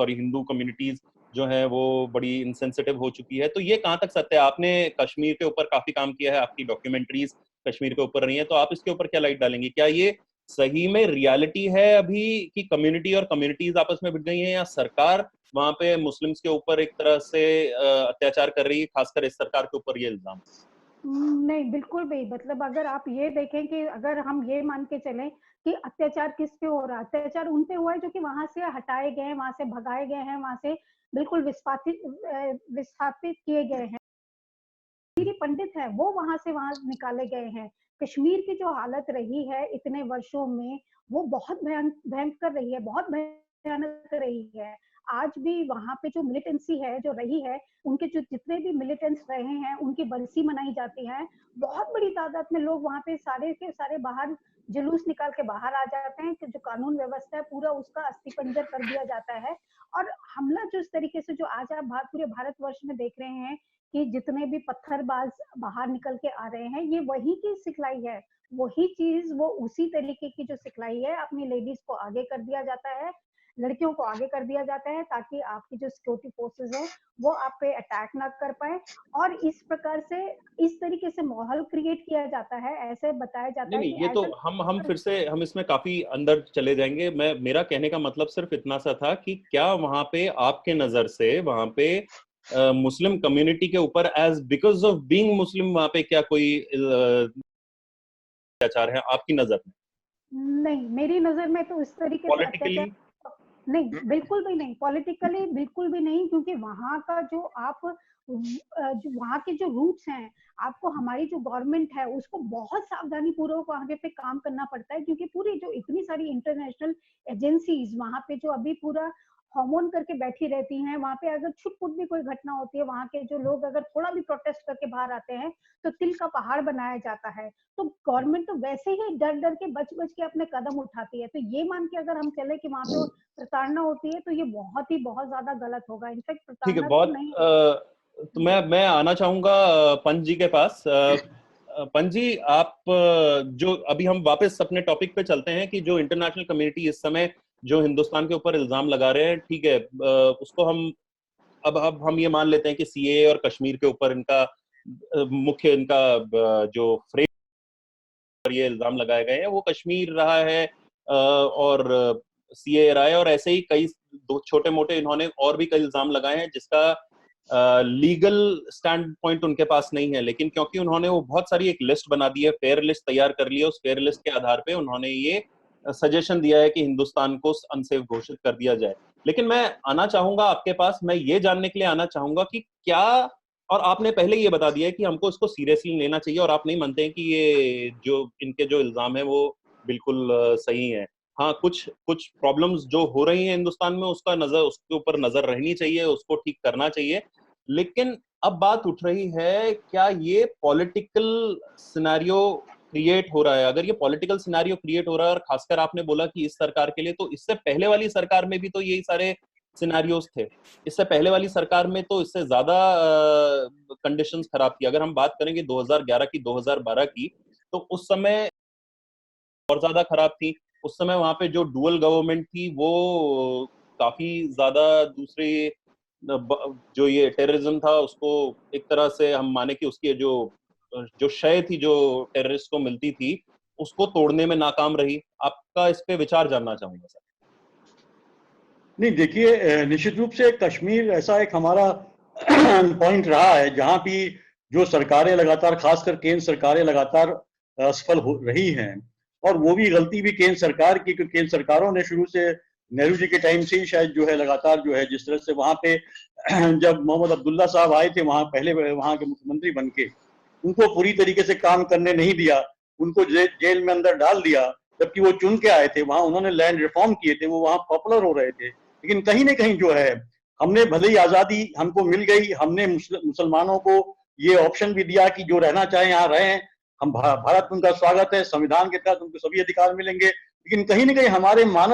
हिंदू कम्युनिटीज जो है वो बड़ी इंसेंसिटिव हो चुकी है। तो ये कहाँ तक सत्य है? आपने कश्मीर के ऊपर काफी काम किया है, आपकी डॉक्यूमेंट्रीज कश्मीर के ऊपर रही है, तो आप इसके ऊपर क्या लाइट डालेंगे? क्या ये सही में रियलिटी है अभी कि कम्युनिटी और कम्युनिटीज आपस में भिड़ गई हैं, या सरकार वहां पे मुस्लिम्स के ऊपर एक तरह से अत्याचार कर रही है, खासकर इस सरकार के ऊपर ये इल्जाम? नहीं, बिल्कुल भी। मतलब अगर आप ये देखें कि अगर हम ये मान के चलें कि अत्याचार किस पे हो रहा है, अत्याचार उन पे हुआ है जो कि वहां से हटाए गए हैं, वहां से भगाए गए हैं, वहां से बिल्कुल विस्थापित किए गए हैं। कश्मीरी पंडित है वो वहां से वहां निकाले गए हैं। कश्मीर की जो हालत रही है इतने वर्षों में वो बहुत भयंकर रही है, बहुत भयानक रही है। आज भी वहां पे जो मिलिटेंसी है जो रही है, उनके जो जितने भी मिलिटेंट्स रहे हैं उनकी बरसी मनाई जाती है। बहुत बड़ी तादाद में लोग वहां पे सारे के सारे बाहर जुलूस निकाल के बाहर आ जाते हैं कि जो कानून व्यवस्था है पूरा उसका अस्थिपंजर कर दिया जाता है। और हमला जो इस तरीके से जो आज आप पूरे भारतवर्ष में देख रहे हैं कि जितने भी पत्थरबाज बाहर निकल के आ रहे हैं, ये वही की सिखलाई है, वही चीज, वो उसी तरीके की जो सिखलाई है। अपनी लेडीज को आगे कर दिया जाता है, लड़कियों को आगे कर दिया जाता है ताकि आपकी जो सिक्योरिटी फोर्सेस है वो आप पे अटैक ना कर पाए। और इस प्रकार से इस तरीके से माहौल क्रिएट किया जाता है, ऐसे बताया जाता है नहीं, कि ये तो हम फिर से हम इसमें काफी अंदर चले जाएंगे। मेरा कहने का मतलब सिर्फ इतना सा था कि क्या वहां पे आपके नजर से वहां पे मुस्लिम कम्युनिटी के ऊपर एज बिकॉज ऑफ बीइंग मुस्लिम वहां पे क्या कोई अत्याचार है आपकी नजर में? नहीं, मेरी नजर में तो इस तरीके से पॉलिटिकली नहीं, बिल्कुल भी नहीं, पॉलिटिकली बिल्कुल भी नहीं, क्योंकि वहां का जो आप जो वहां के जो रूट्स हैं, आपको हमारी जो गवर्नमेंट है उसको बहुत सावधानी पूर्वक वहां पे काम करना पड़ता है, क्योंकि पूरी जो इतनी सारी इंटरनेशनल एजेंसीज वहां पे जो अभी पूरा हार्मोन करके बैठी रहती हैं, वहां पे अगर छुटपुट भी कोई घटना होती है, वहां के जो लोग अगर थोड़ा भी प्रोटेस्ट करके बाहर आते हैं तो तिल का पहाड़ बनाया जाता है। तो गवर्नमेंट तो वैसे ही डर डर के बच बच के अपने कदम उठाती है। तो ये मान के अगर हम चले कि वहां पे प्रताड़ना होती है तो ये बहुत ज्यादा गलत होगा। इनफैक्ट ठीक है, प्रताड़ना बहुत तो नहीं। तो मैं आना चाहूंगा पंच जी के पास। पंच जी, आप जो अभी हम वापस अपने टॉपिक पे चलते हैं कि जो इंटरनेशनल कम्युनिटी इस समय जो हिंदुस्तान के ऊपर इल्जाम लगा रहे हैं, ठीक है, उसको हम अब हम ये मान लेते हैं कि सीए और कश्मीर के ऊपर इनका मुख्य इनका जो फ्रेम पर ये इल्जाम लगाए गए हैं वो कश्मीर रहा है, और सीए रहा है, और ऐसे ही कई दो छोटे मोटे इन्होंने और भी कई इल्जाम लगाए हैं जिसका लीगल स्टैंड पॉइंट उनके पास नहीं है। लेकिन क्योंकि उन्होंने वो बहुत सारी एक लिस्ट बना दी है, फेयर लिस्ट तैयार कर ली है, उस फेयर लिस्ट के आधार पे उन्होंने ये सजेशन दिया है कि हिंदुस्तान को अनसेफ घोषित कर दिया जाए। लेकिन मैं आना चाहूंगा आपके पास, मैं ये जानने के लिए आना चाहूंगा कि क्या, और आपने पहले ये बता दिया है कि हमको इसको सीरियसली लेना चाहिए और आप नहीं मानते हैं कि ये जो इनके जो इल्जाम है वो बिल्कुल सही है। हाँ, कुछ कुछ प्रॉब्लम्स जो हो रही हैं हिंदुस्तान में उसके ऊपर नजर रहनी चाहिए, उसको ठीक करना चाहिए। लेकिन अब बात उठ रही है, क्या ये पॉलिटिकल सिनेरियो क्रिएट हो रहा है? अगर ये पॉलिटिकल सिनेरियो क्रिएट हो रहा है, और खासकर आपने बोला कि इस सरकार के लिए, तो इससे पहले वाली सरकार में भी तो यही सारे सिनेरियोज थे। इससे पहले वाली सरकार में तो इससे ज्यादा कंडीशंस खराब थी। अगर हम बात करेंगे 2011 की, 2012 की, तो उस समय और ज्यादा खराब थी। उस समय वहां पे जो डुअल गवर्नमेंट थी वो काफी ज्यादा दूसरे जो ये टेररिज्म था उसको एक तरह से हम माने कि उसकी जो जो शय थी जो टेररिस्ट को मिलती थी उसको तोड़ने में नाकाम रही। आप आपका इस पे विचार जानना चाहूंगा सर। नहीं, देखिए, निश्चित रूप से कश्मीर ऐसा एक हमारा पॉइंट रहा है जहां भी जो सरकारें लगातार, खासकर केंद्र सरकारें लगातार असफल हो रही हैं, और वो भी गलती भी केंद्र सरकार की, क्योंकि केंद्र सरकारों ने शुरू से नेहरू जी के टाइम से ही शायद जो है लगातार जो है जिस तरह से वहां पे जब मोहम्मद अब्दुल्ला साहब आए थे वहां पहले वहां के मुख्यमंत्री बन के, उनको पूरी तरीके से काम करने नहीं दिया, उनको जेल में अंदर डाल दिया, जबकि वो चुन के आए थे, वहां उन्होंने लैंड रिफॉर्म किए थे, वो वहां पॉपुलर हो रहे थे। लेकिन कहीं ना कहीं जो है हमने भले ही आजादी हमको मिल गई, हमने मुसलमानों को ये ऑप्शन भी दिया कि जो रहना चाहे यहाँ रहें, हम भारत में उनका स्वागत है, संविधान के तहत उनको सभी अधिकार मिलेंगे, लेकिन कहीं ना कहीं हमारे मानव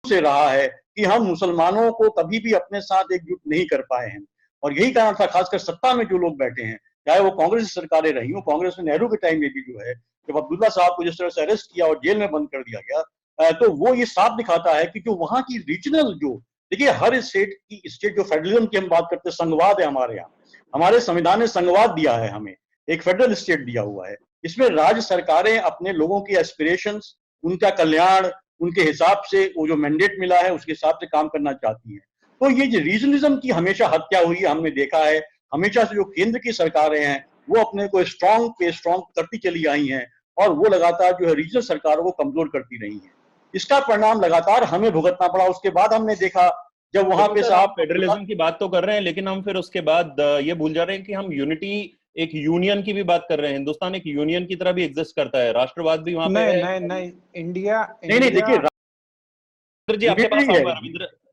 से रहा है कि हम मुसलमानों को कभी भी अपने साथ एकजुट नहीं कर पाए हैं। और यही कारण था, खासकर सत्ता में जो लोग बैठे हैं, चाहे वो कांग्रेस की सरकारें रही हो, कांग्रेस ने नेहरू के टाइम में भी जो है जब अब्दुल्ला साहब को जिस तरह से अरेस्ट किया और जेल में बंद कर दिया गया, तो वो ये साफ दिखाता है कि जो वहां की रीजनल, जो देखिए हर स्टेट जो फेडरलिज्म की हम बात करते हैं, संघवाद है हमारे यहाँ, हमारे संविधान ने संघवाद दिया है, हमें एक फेडरल स्टेट दिया हुआ है। इसमें राज्य सरकारें अपने लोगों की एस्पिरेशंस, उनका कल्याण, उनके हिसाब से वो जो मैंडेट मिला है उसके हिसाब से काम करना चाहती है। तो ये जो रीजनलिज्म की हमेशा हत्या हुई है, हमने देखा है, हमेशा से जो केंद्र की सरकारें हैं वो अपने को स्ट्रॉन्ग करती चली आई हैं, और वो लगातार जो है रीजनल सरकारों को कमजोर करती रही हैं। इसका परिणाम लगातार हमें भुगतना पड़ा। उसके बाद हमने देखा जब वहां पे आप फेडरलिज्म की बात तो कर रहे हैं, लेकिन हम फिर उसके बाद ये भूल जा रहे हैं कि हम यूनिटी, एक यूनियन की भी बात कर रहे हैं। हिंदुस्तान एक यूनियन की तरह भी एग्जिस्ट करता है, राष्ट्रवाद भी वहां पे है। नहीं, इंडिया नहीं, देखिए, रविंद्र जी आपके पास आऊंगा,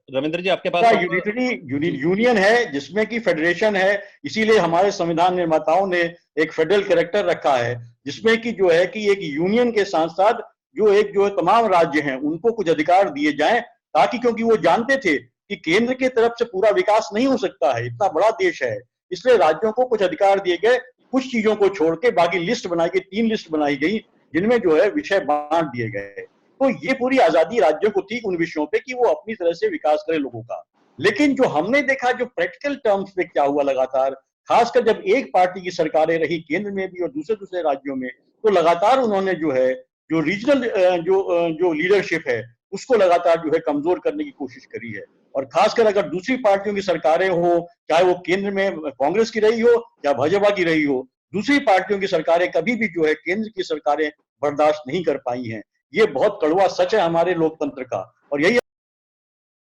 रविंद्र जी आपके पास यूनियन है जिसमें कि फेडरेशन है, इसीलिए हमारे संविधान निर्माताओं ने एक फेडरल कैरेक्टर रखा है, जिसमें कि जो है कि एक यूनियन के साथ साथ जो तमाम राज्य हैं उनको कुछ अधिकार दिए जाएं, ताकि, क्योंकि वो जानते थे कि केंद्र के तरफ से पूरा विकास नहीं हो सकता है, इतना बड़ा देश है, इसलिए राज्यों को कुछ अधिकार दिए गए, कुछ चीजों को छोड़ के बाकी लिस्ट बनाई गई, 3 लिस्ट बनाई गई, जिनमें जो है विषय बांट दिए गए। तो ये पूरी आजादी राज्यों को थी उन विषयों पे कि वो अपनी तरह से विकास करें लोगों का। लेकिन जो हमने देखा जो प्रैक्टिकल टर्म्स पे क्या हुआ लगातार, खासकर जब एक पार्टी की सरकारें रही केंद्र में भी और दूसरे राज्यों में, तो लगातार उन्होंने जो है जो रीजनल जो लीडरशिप है उसको लगातार जो है कमजोर करने की कोशिश करी है। और खासकर अगर दूसरी पार्टियों की सरकारें हो, चाहे वो केंद्र में कांग्रेस की रही हो या भाजपा की रही हो, दूसरी पार्टियों की सरकारें कभी भी जो है केंद्र की सरकारें बर्दाश्त नहीं कर पाई हैं। ये बहुत कड़वा सच है हमारे लोकतंत्र का। और यही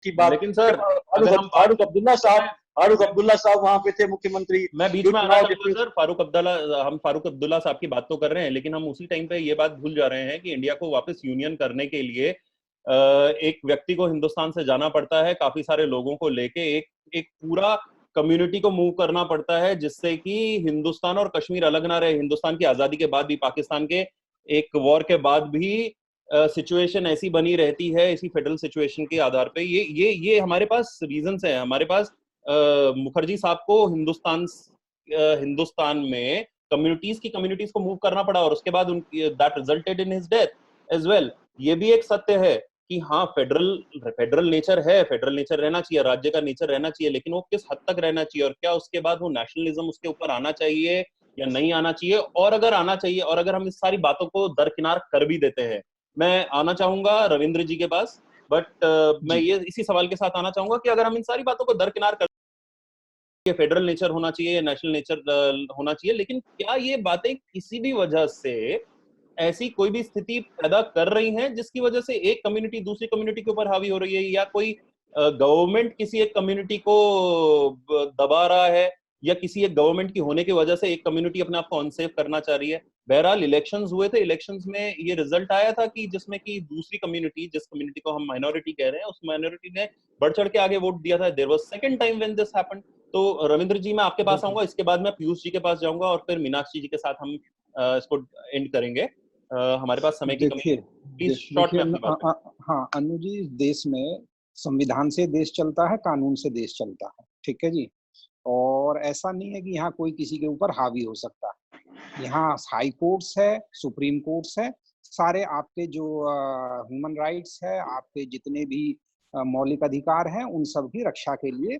की बात, लेकिन सर फारूक अब्दुल्ला साहब वहां पे थे मुख्यमंत्री, मैं बीच में आना चाहूंगा सर। हम फारूक अब्दुल्ला साहब की बात तो कर रहे हैं, लेकिन हम उसी टाइम पे ये बात भूल जा रहे हैं कि इंडिया को वापस यूनियन करने के लिए एक व्यक्ति को हिंदुस्तान से जाना पड़ता है, काफी सारे लोगों को लेके एक पूरा कम्युनिटी को मूव करना पड़ता है, जिससे कि हिंदुस्तान और कश्मीर अलग ना रहे। हिंदुस्तान की आजादी के बाद भी, पाकिस्तान के एक वॉर के बाद भी सिचुएशन ऐसी बनी रहती है, इसी फेडरल सिचुएशन के आधार पे। ये हमारे पास रीजंस है। हमारे पास मुखर्जी साहब को हिंदुस्तान में कम्युनिटीज को मूव करना पड़ा, और उसके बाद that resulted in his death as well. ये भी एक सत्य है कि हाँ, फेडरल नेचर है, फेडरल नेचर रहना चाहिए, राज्य का नेचर रहना चाहिए, लेकिन वो किस हद तक रहना चाहिए, और क्या उसके बाद वो नेशनलिज्म उसके ऊपर आना चाहिए या नहीं आना चाहिए। और अगर आना चाहिए, और अगर हम इस सारी बातों को दरकिनार कर भी देते हैं, मैं आना चाहूंगा रविंद्र जी के पास, बट मैं ये इसी सवाल के साथ आना चाहूंगा कि अगर हम इन सारी बातों को दरकिनार कर, ये फेडरल नेचर होना चाहिए, नेशनल नेचर होना चाहिए, लेकिन क्या ये बातें किसी भी वजह से ऐसी कोई भी स्थिति पैदा कर रही हैं जिसकी वजह से एक कम्युनिटी दूसरी कम्युनिटी के ऊपर हावी हो रही है, या कोई गवर्नमेंट किसी एक कम्युनिटी को दबा रहा है, या किसी एक गवर्नमेंट की होने की वजह से एक कम्युनिटी अपने आप को अनसेफ करना चाह रही है? बहरहाल इलेक्शंस हुए थे, इलेक्शंस में ये रिजल्ट आया था कि जिसमें कि दूसरी कम्युनिटी, जिस कम्युनिटी को हम माइनॉरिटी कह रहे हैं, उस माइनॉरिटी ने बढ़ चढ़ के आगे वोट दिया था। There was second time when this happened. तो रविंद्र जी, मैं आपके पास आऊंगा, इसके बाद मैं पीयूष जी के पास जाऊंगा, और फिर मीनाक्षी जी के साथ हम इसको एंड करेंगे। हमारे पास समय की कमी है, प्लीज शॉर्ट में अपनी बात। हाँ अनु जी, देश में संविधान से देश चलता है, कानून से देश चलता है, ठीक है जी। और ऐसा नहीं है कि यहाँ कोई किसी के ऊपर हावी हो सकता है। यहाँ हाई कोर्ट्स है, सुप्रीम कोर्ट्स है, सारे आपके जो ह्यूमन राइट्स है, आपके जितने भी मौलिक अधिकार हैं, उन सब की रक्षा के लिए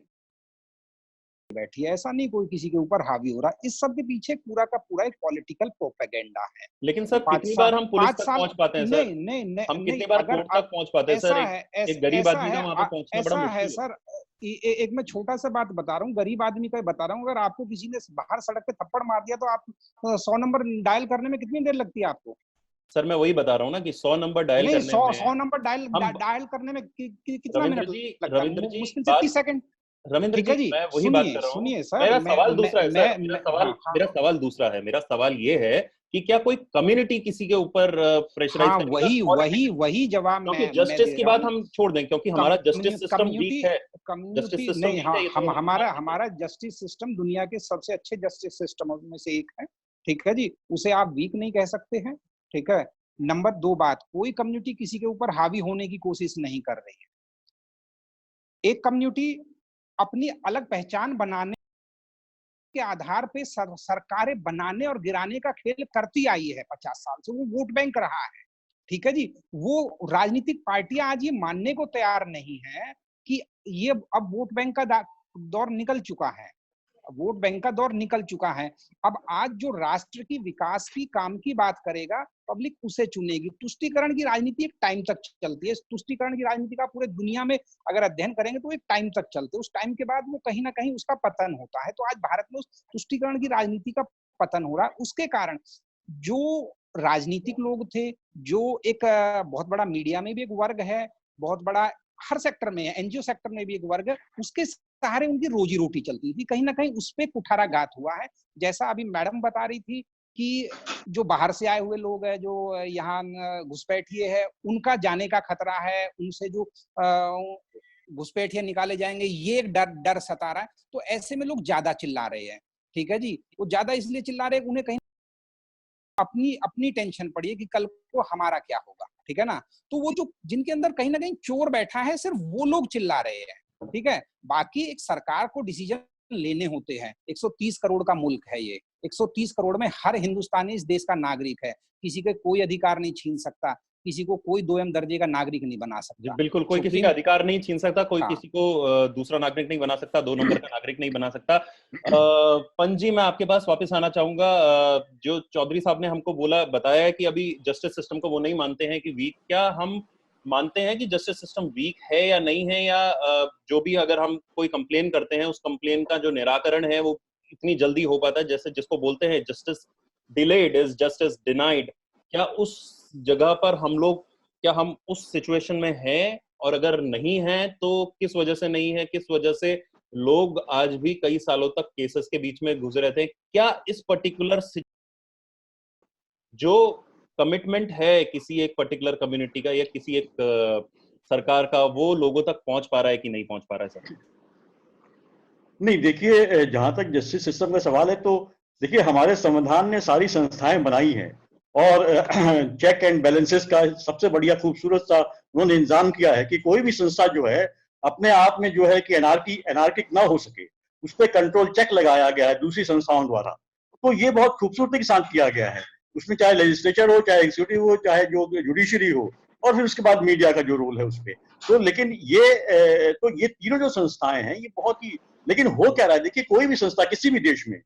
बैठी है, ऐसा नहीं कोई किसी के ऊपर हावी हो रहा। इस सब के पीछे पूरा का पूरा एक पॉलिटिकल प्रोपेगेंडा है। लेकिन सर कितनी बार हम पुलिस तक पहुंच पाते हैं सर? नहीं नहीं नहीं, हम कितनी बार कोर्ट तक पहुंच पाते हैं सर? एक गरीब आदमी का वहां पे पहुंचना बड़ा मुश्किल है सर। एक मैं छोटा सा बात बता रहा हूँ, गरीब आदमी का बता रहा हूँ। अगर आपको किसी ने बाहर सड़क पे थप्पड़ मार दिया तो आप 100 नंबर डायल करने में कितनी देर लगती है आपको? सर मैं वही बता रहा हूँ ना कि 100 नंबर डायल करने में 100 नंबर डायल करने में कितना मिनट लगता है? रविंद्र जी मुश्किल से 30 सेकंड। रविंद्र ठीक है जी, जी, मैं वही बात कर रहा हूँ। सुनिए सर, मेरा सवाल दूसरा है सर। मेरा हाँ, सवाल दूसरा है। मेरा सवाल ये है कि क्या कोई कम्युनिटी किसी के ऊपर प्रेशराइज हाँ, करेगा? वही जवाब क्योंकि मैं जस्टिस दे की रहा बात हूँ। हम छोड़ दें, क्योंकि हमारा जस्टिस सिस्टम वीक है। जस्टिस कम्युनिटी सिस्टम नहीं, वीक हाँ, है, ये तो हमारा जस्टिस सिस्टम दुनिया के सबसे अच्छे जस्टिस सिस्टम में से एक है। ठीक है जी, उसे आप वीक नहीं कह सकते हैं। ठीक है। नंबर 2 बात, कोई कम्युनिटी किसी के ऊपर हावी होने की कोशिश नहीं कर रही है। एक कम्युनिटी अपनी अलग पहचान बनाने के आधार पे सरकारें बनाने और गिराने का खेल करती आई है 50 साल से। वो वोट बैंक रहा है। ठीक है जी। वो राजनीतिक पार्टियां आज ये मानने को तैयार नहीं है कि ये अब वोट बैंक का दौर निकल चुका है। वोट बैंक का दौर निकल चुका है। अब आज जो राष्ट्र की विकास की काम की बात करेगा, पब्लिक उसे चुनेगी। तुष्टीकरण की राजनीति एक टाइम तक चलती है। तुष्टीकरण की राजनीति का पूरे दुनिया में अगर अध्ययन करेंगे तो एक टाइम तक चलती है। उस टाइम के बाद वो कहीं ना कहीं उसका पतन होता है। तो आज भारत में उस तुष्टीकरण की राजनीति का पतन हो रहा है। उसके कारण जो राजनीतिक लोग थे, जो एक बहुत बड़ा मीडिया में भी एक वर्ग है, बहुत बड़ा हर सेक्टर में है, एनजीओ सेक्टर में भी एक वर्ग है, उसके सहारे उनकी रोजी रोटी चलती थी। कहीं ना कहीं उस पे कुठाराघात हुआ है। जैसा अभी मैडम बता रही थी कि जो बाहर से आए हुए लोग हैं, जो यहाँ घुसपैठिए है, उनका जाने का खतरा है, उनसे जो घुसपैठिए निकाले जाएंगे, ये एक डर सता रहा है। तो ऐसे में लोग ज्यादा चिल्ला रहे हैं। ठीक है जी। वो ज्यादा इसलिए चिल्ला रहे हैं, उन्हें कहीं अपनी टेंशन पड़ी है कि कल को हमारा क्या होगा। ठीक है ना। तो वो जो जिनके अंदर कहीं ना कहीं चोर बैठा है, सिर्फ वो लोग चिल्ला रहे हैं। ठीक है। बाकी एक सरकार को डिसीजन लेने होते हैं। 130 करोड़ का मुल्क है ये। 130 करोड़ में हर हिंदुस्तानी इस देश का नागरिक है। किसी के कोई अधिकार नहीं छीन सकता, किसी को कोई 2M दर्जे का नागरिक नहीं बना सकता। बिल्कुल, कोई किसी का अधिकार नहीं छीन सकता, कोई हाँ। किसी को दूसरा नागरिक नहीं बना सकता, 2 नंबर का नागरिक नहीं बना सकता। पंजी, मैं आपके पास वापस आना चाहूंगा। जो चौधरी साहब ने हमको बताया है कि अभी जस्टिस सिस्टम को वो नहीं मानते हैं कि वीक। क्या हम मानते हैं कि जस्टिस सिस्टम वीक है या नहीं है, या जो भी अगर हम कोई कंप्लेन करते हैं, उस कंप्लेन का जो निराकरण है वो इतनी जल्दी हो पाता है, जैसे जिसको बोलते हैं justice delayed is justice denied? क्या उस जगह पर क्या हम उस सिचुएशन में हैं? और अगर नहीं है तो किस वजह से नहीं है? किस वजह से लोग आज भी कई सालों तक केसेस के बीच में गुजरे थे? क्या इस पर्टिकुलर जो कमिटमेंट है किसी एक पर्टिकुलर कम्युनिटी का या किसी एक सरकार का, वो लोगों तक पहुंच पा रहा है कि नहीं पहुंच पा रहा है सर? नहीं, देखिए, जहां तक जस्टिस सिस्टम का सवाल है तो देखिए, हमारे संविधान ने सारी संस्थाएं बनाई हैं और चेक एंड बैलेंसेस का सबसे बढ़िया खूबसूरत सा उन्होंने इंतजाम किया है कि कोई भी संस्था जो है अपने आप में जो है कि एनार्किक ना हो सके, उस पर कंट्रोल चेक लगाया गया है दूसरी संस्थाओं द्वारा। तो ये बहुत खूबसूरती के साथ किया गया है। उसमें चाहे लेजिस्लेचर हो, चाहे एग्जीक्यूटिव हो, चाहे जो जुडिशरी हो, और फिर उसके बाद मीडिया का जो रोल है उस पर। तो लेकिन ये तीनों जो संस्थाएं हैं ये बहुत ही, लेकिन हो क्या रहा है, देखिए, कोई भी संस्था किसी भी देश में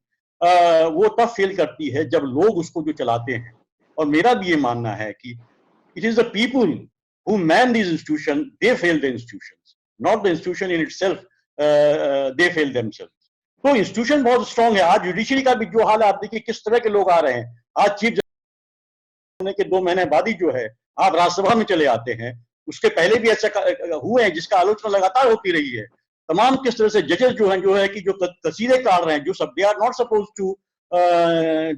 वो तब फेल करती है जब लोग उसको जो चलाते हैं। और मेरा भी ये मानना है कि it is the people who man these institution, they fail the institutions, not the institution in itself, they fail themselves. तो इंस्टीट्यूशन बहुत स्ट्रांग है। आज जुडिशरी का भी जो हाल है, आप देखिए किस तरह के लोग आ रहे हैं। आज चीफ जस्टिस होने के 2 महीने बाद ही जो है आप राज्यसभा में चले आते हैं। उसके पहले भी ऐसा हुए हैं जिसका आलोचना लगातार होती रही है। तमाम किस तरह से जजेस जो है कि जो तस्वीरें काट रहे हैं, जो सब they are not suppose to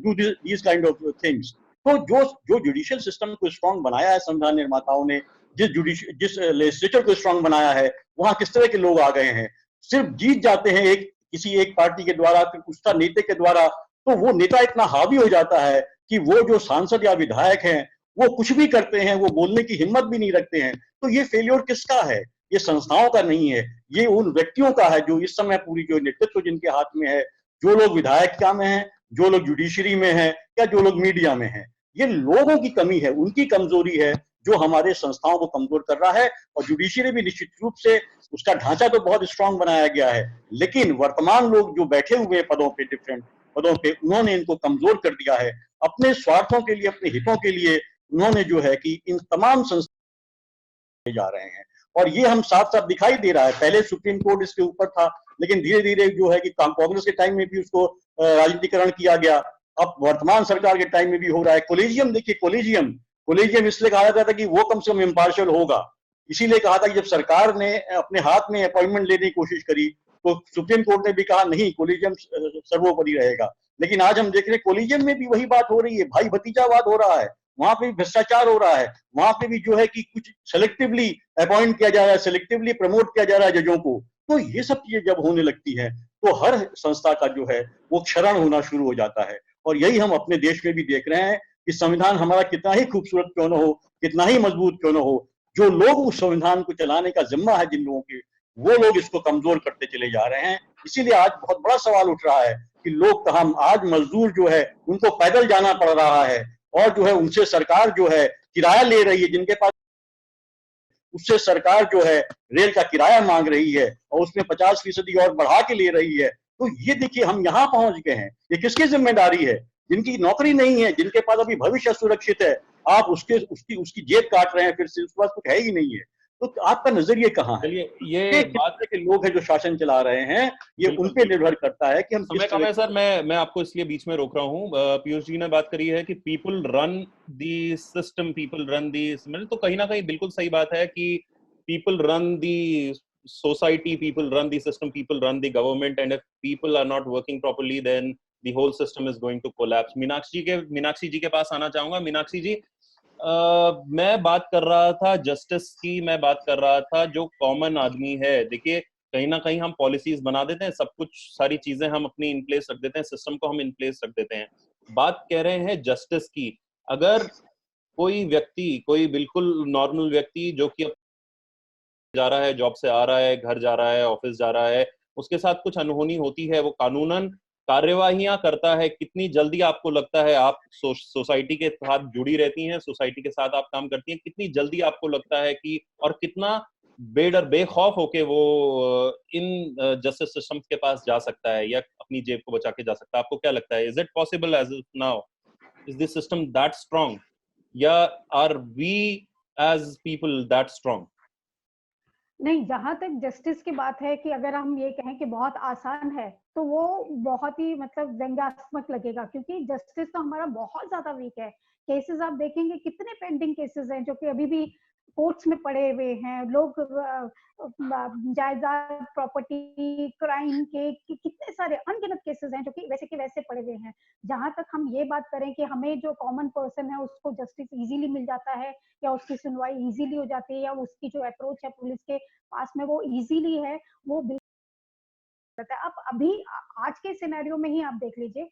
do this kind of things. तो जो जुडिशियल सिस्टम को स्ट्रांग बनाया है संविधान निर्माताओं ने, जिस लेजिस्लेचर को स्ट्रांग बनाया है, वहां किस तरह के लोग आ गए हैं। सिर्फ जीत जाते हैं किसी एक पार्टी के द्वारा, उसका नेता के द्वारा, तो वो नेता इतना हावी हो जाता है कि वो जो सांसद या विधायक हैं वो कुछ भी करते हैं, वो बोलने की हिम्मत भी नहीं रखते हैं। तो ये फेलियर किसका है? ये संस्थाओं का नहीं है, ये उन व्यक्तियों का है जो इस समय पूरी जो नेतृत्व जिनके हाथ में है, जो लोग विधायिका में हैं, जो लोग जुडिशरी में हैं, या जो लोग मीडिया में हैं। ये लोगों की कमी है, उनकी कमजोरी है जो हमारे संस्थाओं को कमजोर कर रहा है। और जुडिशरी भी निश्चित रूप से उसका ढांचा तो बहुत स्ट्रांग बनाया गया है, लेकिन वर्तमान लोग जो बैठे हुए पदों पे, डिफरेंट पदों पे, उन्होंने इनको कमजोर कर दिया है अपने स्वार्थों के लिए, अपने हितों के लिए। उन्होंने जो है कि इन तमाम संस्थान जा रहे हैं, और ये हम साफ साफ दिखाई दे रहा है। पहले सुप्रीम कोर्ट इसके ऊपर था, लेकिन धीरे धीरे जो है कि कांग्रेस के टाइम में भी उसको राजनीतिकरण किया गया, अब वर्तमान सरकार के टाइम में भी हो रहा है। कोलेजियम देखिए, कोलेजियम इसलिए कहा जाता था कि वो कम से कम इम्पार्शियल होगा, इसीलिए कहा था कि जब सरकार ने अपने हाथ में अपॉइंटमेंट लेने की कोशिश करी तो सुप्रीम कोर्ट ने भी कहा नहीं, कोलेजियम सर्वोपरि रहेगा। लेकिन आज हम देख रहे हैं कोलेजियम में भी वही बात हो रही है, भाई भतीजावाद हो रहा है, वहां पे भी भ्रष्टाचार हो रहा है, वहां पे भी जो है कि कुछ सेलेक्टिवली अपॉइंट किया जा रहा है, सेलेक्टिवली प्रमोट किया जा रहा है जजों को। तो ये सब चीजें जब होने लगती है तो हर संस्था का जो है वो क्षरण होना शुरू हो जाता है। और यही हम अपने देश में भी देख रहे हैं कि संविधान हमारा कितना ही खूबसूरत क्यों न हो, कितना ही मजबूत क्यों न हो, जो लोग उस संविधान को चलाने का जिम्मा है जिन लोगों के, वो लोग इसको कमजोर करते चले जा रहे हैं। इसीलिए आज बहुत बड़ा सवाल उठ रहा है कि लोग कहाँ, आज मजदूर जो है उनको पैदल जाना पड़ रहा है, और जो है उनसे सरकार जो है किराया ले रही है, जिनके पास उससे सरकार जो है रेल का किराया मांग रही है और उसमें 50% और बढ़ा के ले रही है। तो ये देखिए हम यहाँ पहुंच गए हैं, ये किसकी जिम्मेदारी है? जिनकी नौकरी नहीं है, जिनके पास अभी भविष्य सुरक्षित है, आप उसकी जेब काट रहे हैं, फिर से उसके पास कुछ है ही नहीं है। तो आपका नजरिए कहाँ है? चलिए, ये बात के लोग हैं जो शासन चला रहे हैं, ये उन पे निर्भर करता है कि हम समय कम है सर, मैं आपको इसलिए बीच में रोक रहा हूँ। पीयूष जी ने बात करी है कि people run the system, people run the, तो कहीं ना कहीं बिल्कुल सही बात है कि people run the society, people run the system, people run the government, and if people are not working properly then the whole system is going to collapse. Meenakshi ji के पास आना चाहूंगा। मीनाक्षी जी, मैं बात कर रहा था जस्टिस की, मैं बात कर रहा था जो कॉमन आदमी है। देखिए, कहीं ना कहीं हम पॉलिसीज बना देते हैं, सब कुछ, सारी चीजें हम अपनी इन प्लेस रख देते हैं, सिस्टम को हम इन प्लेस रख देते हैं। बात कह रहे हैं जस्टिस की। अगर कोई व्यक्ति, कोई बिल्कुल नॉर्मल व्यक्ति जो कि जा रहा है, जॉब से आ रहा है, घर जा रहा है, ऑफिस जा रहा है, उसके साथ कुछ अनहोनी होती है, वो कानूनन कार्यवाहियां करता है, कितनी जल्दी आपको लगता है, आप सोसाइटी के साथ जुड़ी रहती हैं, सोसाइटी के साथ आप काम करती हैं, कितनी जल्दी आपको लगता है कि, और कितना बेडर बेखौफ होके वो इन जस्टिस सिस्टम के पास जा सकता है या अपनी जेब को बचा के जा सकता है? आपको क्या लगता है? Is it possible as now? Is this system that strong, या are we as people that strong? नहीं, जहां तक जस्टिस की बात है कि अगर हम ये कहें कि बहुत आसान है तो वो बहुत ही मतलब व्यंग्यात्मक लगेगा, क्योंकि जस्टिस तो हमारा बहुत ज्यादा वीक है। केसेस आप देखेंगे कितने पेंडिंग केसेस हैं जो कि अभी भी कोर्ट्स में पड़े हुए हैं। लोग जायदाद, प्रॉपर्टी, क्राइम के कितने सारे अनगिनत केसेस हैं जो कि वैसे के वैसे पड़े हुए हैं। जहां तक हम ये बात करें कि हमें जो कॉमन पर्सन है उसको जस्टिस इजीली मिल जाता है या उसकी सुनवाई इजीली हो जाती है या उसकी जो अप्रोच है पुलिस के पास में वो इजीली है, वो बिल्कुल है। अब अभी आज के सिनेरियो में ही आप देख लीजिए,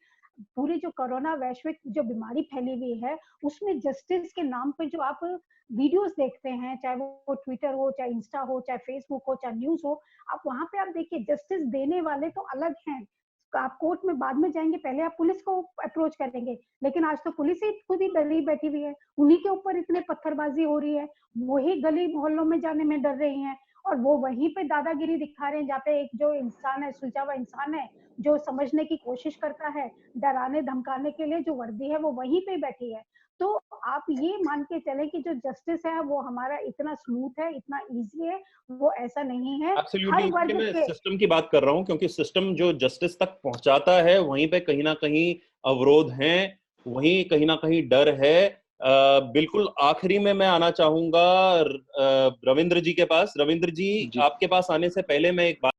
पूरी जो कोरोना वैश्विक जो बीमारी फैली हुई है उसमें जस्टिस के नाम पे जो आप वीडियोस देखते हैं, चाहे वो ट्विटर हो, चाहे इंस्टा हो, चाहे फेसबुक हो, चाहे न्यूज हो, आप वहां पे आप देखिए जस्टिस देने वाले तो अलग हैं। आप कोर्ट में बाद में जाएंगे, पहले आप पुलिस को अप्रोच करेंगे, लेकिन आज तो पुलिस ही खुद ही डरी बैठी हुई है, उन्हीं के ऊपर इतने पत्थरबाजी हो रही है, वही गली मोहल्लों में जाने में डर रही हैं और वो वहीं पे दादागिरी दिखा रहे हैं, जहाँ पे एक जो इंसान है, सुलझा हुआ इंसान है, जो समझने की कोशिश करता है, डराने धमकाने के लिए जो वर्दी है वो वहीं पे बैठी है। तो आप ये मान के चले कि जो जस्टिस है वो हमारा इतना स्मूथ है, इतना इजी है, वो ऐसा नहीं है। हर वर्ग मैं के सिस्टम की बात कर रहा हूँ, क्योंकि सिस्टम जो जस्टिस तक पहुंचाता है वहीं पे कहीं ना कहीं अवरोध हैं, वहीं कहीं ना कहीं डर है। बिल्कुल आखिरी में मैं आना चाहूंगा रविंद्र जी के पास। रविंद्र जी, आपके पास आने से पहले मैं एक बात,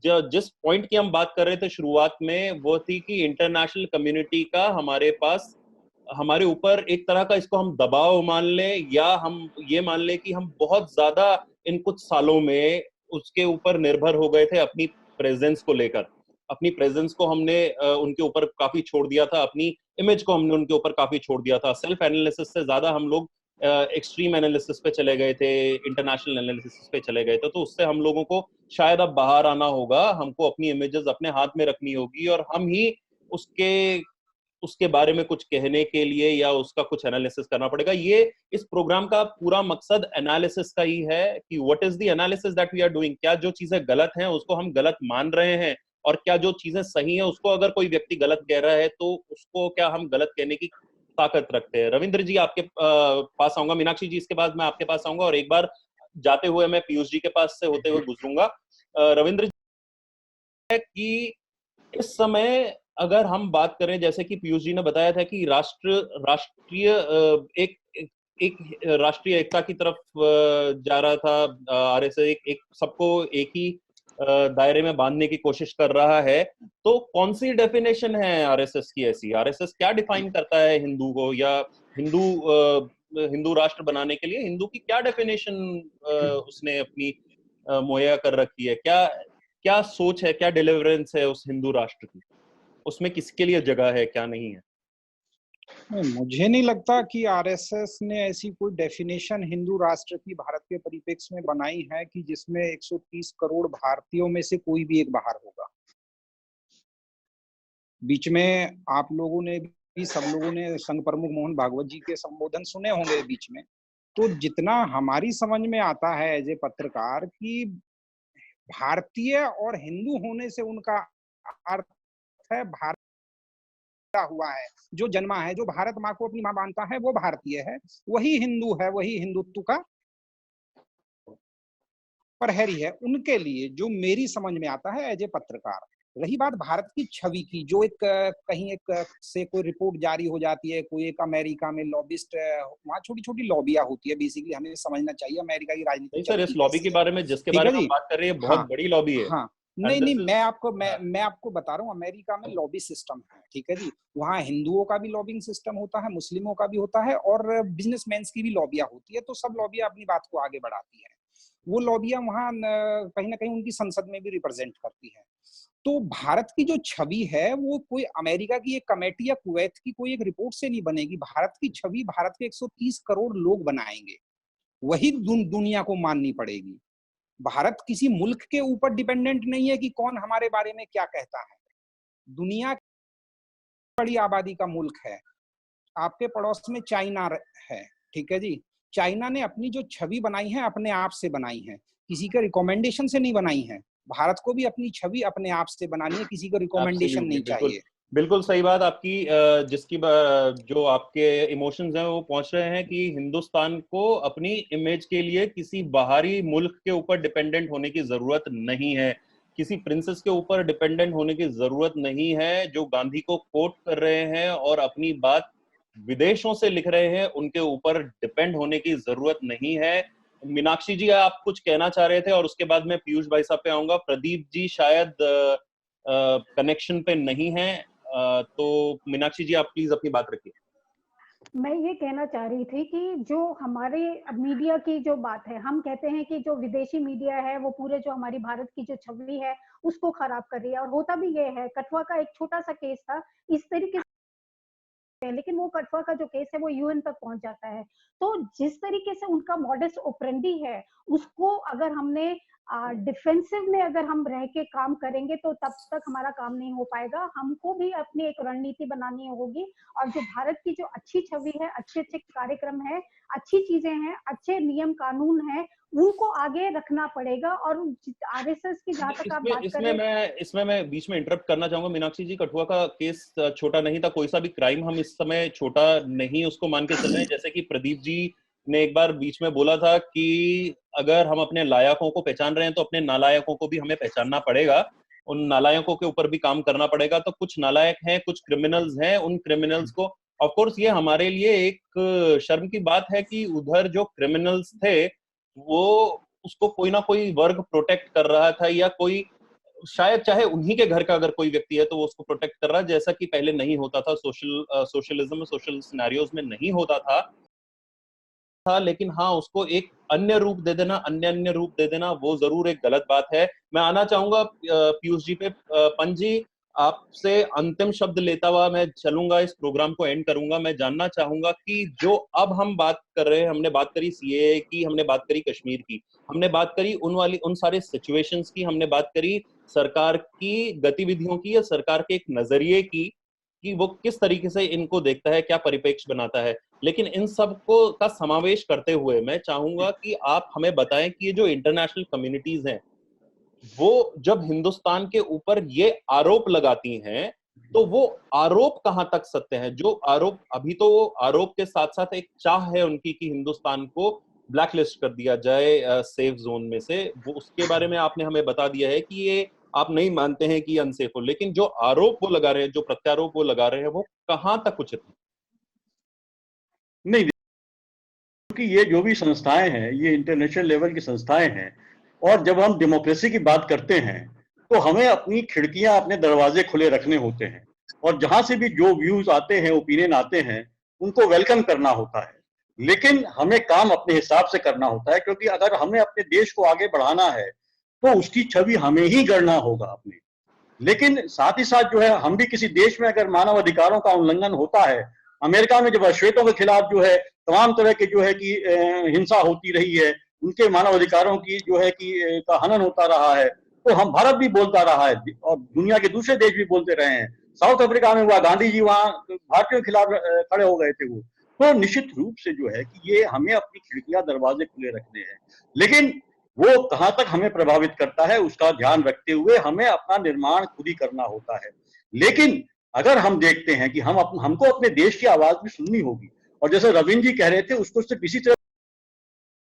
जिस पॉइंट की हम बात कर रहे थे शुरुआत में, वो थी कि इंटरनेशनल कम्युनिटी का हमारे पास, हमारे ऊपर एक तरह का, इसको हम दबाव मान लें या हम ये मान लें कि हम बहुत ज्यादा इन कुछ सालों में उसके ऊपर निर्भर हो गए थे, अपनी प्रेजेंस को लेकर। अपनी प्रेजेंस को हमने उनके ऊपर काफी छोड़ दिया था, अपनी इमेज को हमने उनके ऊपर काफी छोड़ दिया था। सेल्फ एनालिसिस से ज्यादा हम लोग एक्सट्रीम एनालिसिस पे चले गए थे, इंटरनेशनल एनालिसिस पे चले गए थे। तो उससे हम लोगों को शायद अब बाहर आना होगा, हमको अपनी इमेजेस अपने हाथ में रखनी होगी और हम ही उसके उसके बारे में कुछ कहने के लिए या उसका कुछ एनालिसिस करना पड़ेगा। ये इस प्रोग्राम का पूरा मकसद एनालिसिस का ही है कि what is the analysis that we are doing, क्या जो चीजें गलत हैं उसको हम गलत मान रहे हैं, और क्या जो चीजें सही हैं उसको अगर कोई व्यक्ति गलत कह रहा है तो उसको क्या हम गलत कहने की ताकत रखते हैं। रविंद्र जी आपके पास आऊंगा, मीनाक्षी जी इसके बाद मैं आपके पास आऊंगा, और एक बार जाते हुए मैं पीयूष जी के पास से होते हुए गुजरूंगा। रविंद्र जी है कि इस समय अगर हम बात करें, जैसे कि पीयूष जी ने बताया था कि राष्ट्रीय एक एक राष्ट्रीय एकता की तरफ जा रहा था आरएसएस, एक सबको एक ही दायरे में बांधने की कोशिश कर रहा है, तो कौन सी डेफिनेशन है आरएसएस की ऐसी? आरएसएस क्या डिफाइन करता है हिंदू को, या हिंदू हिंदू राष्ट्र बनाने के लिए हिंदू की क्या डेफिनेशन उसने अपनी मुहैया कर रखी है? क्या क्या सोच है, क्या डिलीवरेंस है उस हिंदू राष्ट्र की, उसमें किसके लिए जगह है, क्या नहीं है? मुझे नहीं लगता कि आरएसएस ने ऐसी कोई डेफिनेशन हिंदू राष्ट्र की भारत के परिप्रेक्ष्य में बनाई है कि जिसमें 130 करोड़ भारतीयों में से कोई भी एक बाहर होगा। बीच में आप लोगों ने भी, सब लोगों ने संघ प्रमुख मोहन भागवत जी के संबोधन सुने होंगे बीच में। तो जितना हमारी समझ में आता है एज ए पत्रकार कि भारतीय और हिंदू होने से उनका अर्थ है भारत हुआ है, जो जन्मा है, जो भारत माँ को अपनी माँ मानता है वो भारतीय है, वही हिंदू है, वही हिंदुत्व का प्रहरी है। उनके लिए जो मेरी समझ में आता है एज ए पत्रकार, रही बात भारत की छवि की, जो एक कहीं एक से कोई रिपोर्ट जारी हो जाती है, कोई एक अमेरिका में लॉबिस्ट, वहाँ छोटी छोटी लॉबियां होती है, बेसिकली हमें समझना चाहिए अमेरिका की राजनीति। नहीं सर, इस लॉबी के बारे में जिसके बारे में हम बात कर रहे हैं बहुत बड़ी लॉबी है। हाँ, नहीं, मैं आपको बता रहा हूँ, अमेरिका में लॉबी सिस्टम है, ठीक है जी। वहाँ हिंदुओं का भी लॉबिंग सिस्टम होता है, मुस्लिमों का भी होता है, और बिजनेसमैन की भी लॉबियां होती है। तो सब लॉबियां अपनी बात को आगे बढ़ाती है। वो लॉबियां वहाँ कहीं ना कहीं उनकी संसद में भी रिप्रेजेंट करती है। तो भारत की जो छवि है वो कोई अमेरिका की एक कमेटी या कुवैत की कोई एक रिपोर्ट से नहीं बनेगी। भारत की छवि भारत के 130 करोड़ लोग बनाएंगे, वही दुनिया को माननी पड़ेगी। भारत किसी मुल्क के ऊपर डिपेंडेंट नहीं है कि कौन हमारे बारे में क्या कहता है। दुनिया की बड़ी आबादी का मुल्क है, आपके पड़ोस में चाइना है, ठीक है जी। चाइना ने अपनी जो छवि बनाई है अपने आप से बनाई है, किसी के रिकमेंडेशन से नहीं बनाई है। भारत को भी अपनी छवि अपने आप से बनानी है, किसी को रिकमेंडेशन नहीं चाहिए। बिल्कुल सही बात आपकी, जिसकी जो आपके इमोशंस हैं वो पहुंच रहे हैं कि हिंदुस्तान को अपनी इमेज के लिए किसी बाहरी मुल्क के ऊपर डिपेंडेंट होने की जरूरत नहीं है, किसी प्रिंसेस के ऊपर डिपेंडेंट होने की जरूरत नहीं है जो गांधी को कोट कर रहे हैं और अपनी बात विदेशों से लिख रहे हैं, उनके ऊपर डिपेंड होने की जरूरत नहीं है। मीनाक्षी जी आप कुछ कहना चाह रहे थे और उसके बाद मैं पीयूष भाई साहब पे आऊंगा। प्रदीप जी शायद कनेक्शन पे नहीं है, तो मीनाक्षी जी आप प्लीज अपनी बात रखिए। मैं ये कहना चाह रही थी कि जो हमारे मीडिया की जो बात है, हम कहते हैं कि जो विदेशी मीडिया है वो पूरे जो हमारी भारत की जो छवि है उसको खराब कर रही है, और होता भी ये है। कठुआ का एक छोटा सा केस था इस तरीके से, लेकिन वो कठुआ का जो केस है वो यूएन तक पहुंच जाता है। तो जिस तरीके से उनका मॉडस ऑपरेंडी है, उसको अगर हमने डिफेंसिव में अगर हम रह के काम करेंगे तो तब तक हमारा काम नहीं हो पाएगा। हमको भी अपनी एक रणनीति बनानी होगी, और जो भारत की जो अच्छी छवि है, अच्छे अच्छे कार्यक्रम है, अच्छी चीजें हैं, अच्छे नियम कानून है, उनको आगे रखना पड़ेगा। और आरएसएस की जहां तक आप बात कर रहे हैं, इसमें मैं बीच में इंटरप्ट करना चाहूंगा। मीनाक्षी जी, कठुआ का केस छोटा नहीं था, कोई सा भी क्राइम हम इस समय छोटा नहीं उसको मान के चल रहे हैं। जैसे कि प्रदीप जी ने एक बार बीच में बोला था कि अगर हम अपने लायकों को पहचान रहे हैं तो अपने नालायकों को भी हमें पहचानना पड़ेगा, उन नालायकों के ऊपर भी काम करना पड़ेगा। तो कुछ नालायक हैं, कुछ क्रिमिनल्स हैं, उन क्रिमिनल्स को, ऑफ कोर्स ये हमारे लिए एक शर्म की बात है कि उधर जो क्रिमिनल्स थे वो उसको कोई ना कोई वर्ग प्रोटेक्ट कर रहा था, या कोई शायद चाहे उन्हीं के घर का अगर कोई व्यक्ति है तो वो उसको प्रोटेक्ट कर रहा है, जैसा कि पहले नहीं होता था, सोशलिज्म सोशल सिनेरियोज में नहीं होता था। लेकिन हाँ, उसको एक अन्य रूप दे देना, अन्य रूप दे देना, वो जरूर एक गलत बात है। मैं आना चाहूंगा पीयूष जी पे। पंत जी, आपसे अंतिम शब्द लेता हुआ मैं चलूंगा, इस प्रोग्राम को एंड करूंगा। मैं जानना चाहूंगा कि जो अब हम बात कर रहे हैं, हमने बात करी सीएए की, हमने बात करी कश्मीर की, हमने बात करी उन सारे सिचुएशंस की, हमने बात करी सरकार की गतिविधियों की या सरकार के एक नजरिए की, कि वो किस तरीके से इनको देखता है, क्या परिप्रेक्ष्य बनाता है। लेकिन इन सब को का समावेश करते हुए मैं चाहूंगा कि आप हमें बताएं कि ये जो इंटरनेशनल कम्युनिटीज हैं वो जब हिंदुस्तान के ऊपर ये आरोप लगाती हैं तो वो आरोप कहां तक सत्य है? जो आरोप अभी तो वो आरोप के साथ साथ एक चाह है उनकी कि हिंदुस्तान को ब्लैकलिस्ट कर दिया जाए सेफ जोन में से, वो उसके बारे में आपने हमें बता दिया है कि ये आप नहीं मानते हैं कि अनसेफ हो, लेकिन जो आरोप वो लगा रहे हैं, जो प्रत्यारोप वो लगा रहे हैं, वो कहां तक उचित है? नहीं, क्योंकि ये जो भी संस्थाएं हैं ये इंटरनेशनल लेवल की संस्थाएं हैं, और जब हम डेमोक्रेसी की बात करते हैं तो हमें अपनी खिड़कियां, अपने दरवाजे खुले रखने होते हैं, और जहां से भी जो व्यूज आते हैं, ओपिनियन आते हैं, उनको वेलकम करना होता है। लेकिन हमें काम अपने हिसाब से करना होता है, क्योंकि अगर हमें अपने देश को आगे बढ़ाना है तो उसकी छवि हमें ही गढ़ना होगा अपने। लेकिन साथ ही साथ जो है, हम भी किसी देश में अगर मानव अधिकारों का उल्लंघन होता है, अमेरिका में जब अश्वेतों के खिलाफ जो है तमाम तरह के जो है कि हिंसा होती रही है, उनके मानव अधिकारों की जो है कि का हनन होता रहा है, तो हम भारत भी बोलता रहा है और दुनिया के दूसरे देश भी बोलते रहे हैं। साउथ अफ्रीका में हुआ, गांधी जी वहां भारतीयों के खिलाफ खड़े हो गए थे वो। तो निश्चित रूप से जो है कि ये हमें अपनी खिड़कियां, दरवाजे खुले रखने हैं, लेकिन वो कहां तक हमें प्रभावित करता है उसका ध्यान रखते हुए हमें अपना निर्माण खुद ही करना होता है। लेकिन अगर हम देखते हैं कि हमको अपने देश की आवाज भी सुननी होगी, और जैसे रविंद्र जी कह रहे थे, उसको सिर्फ इसी तरह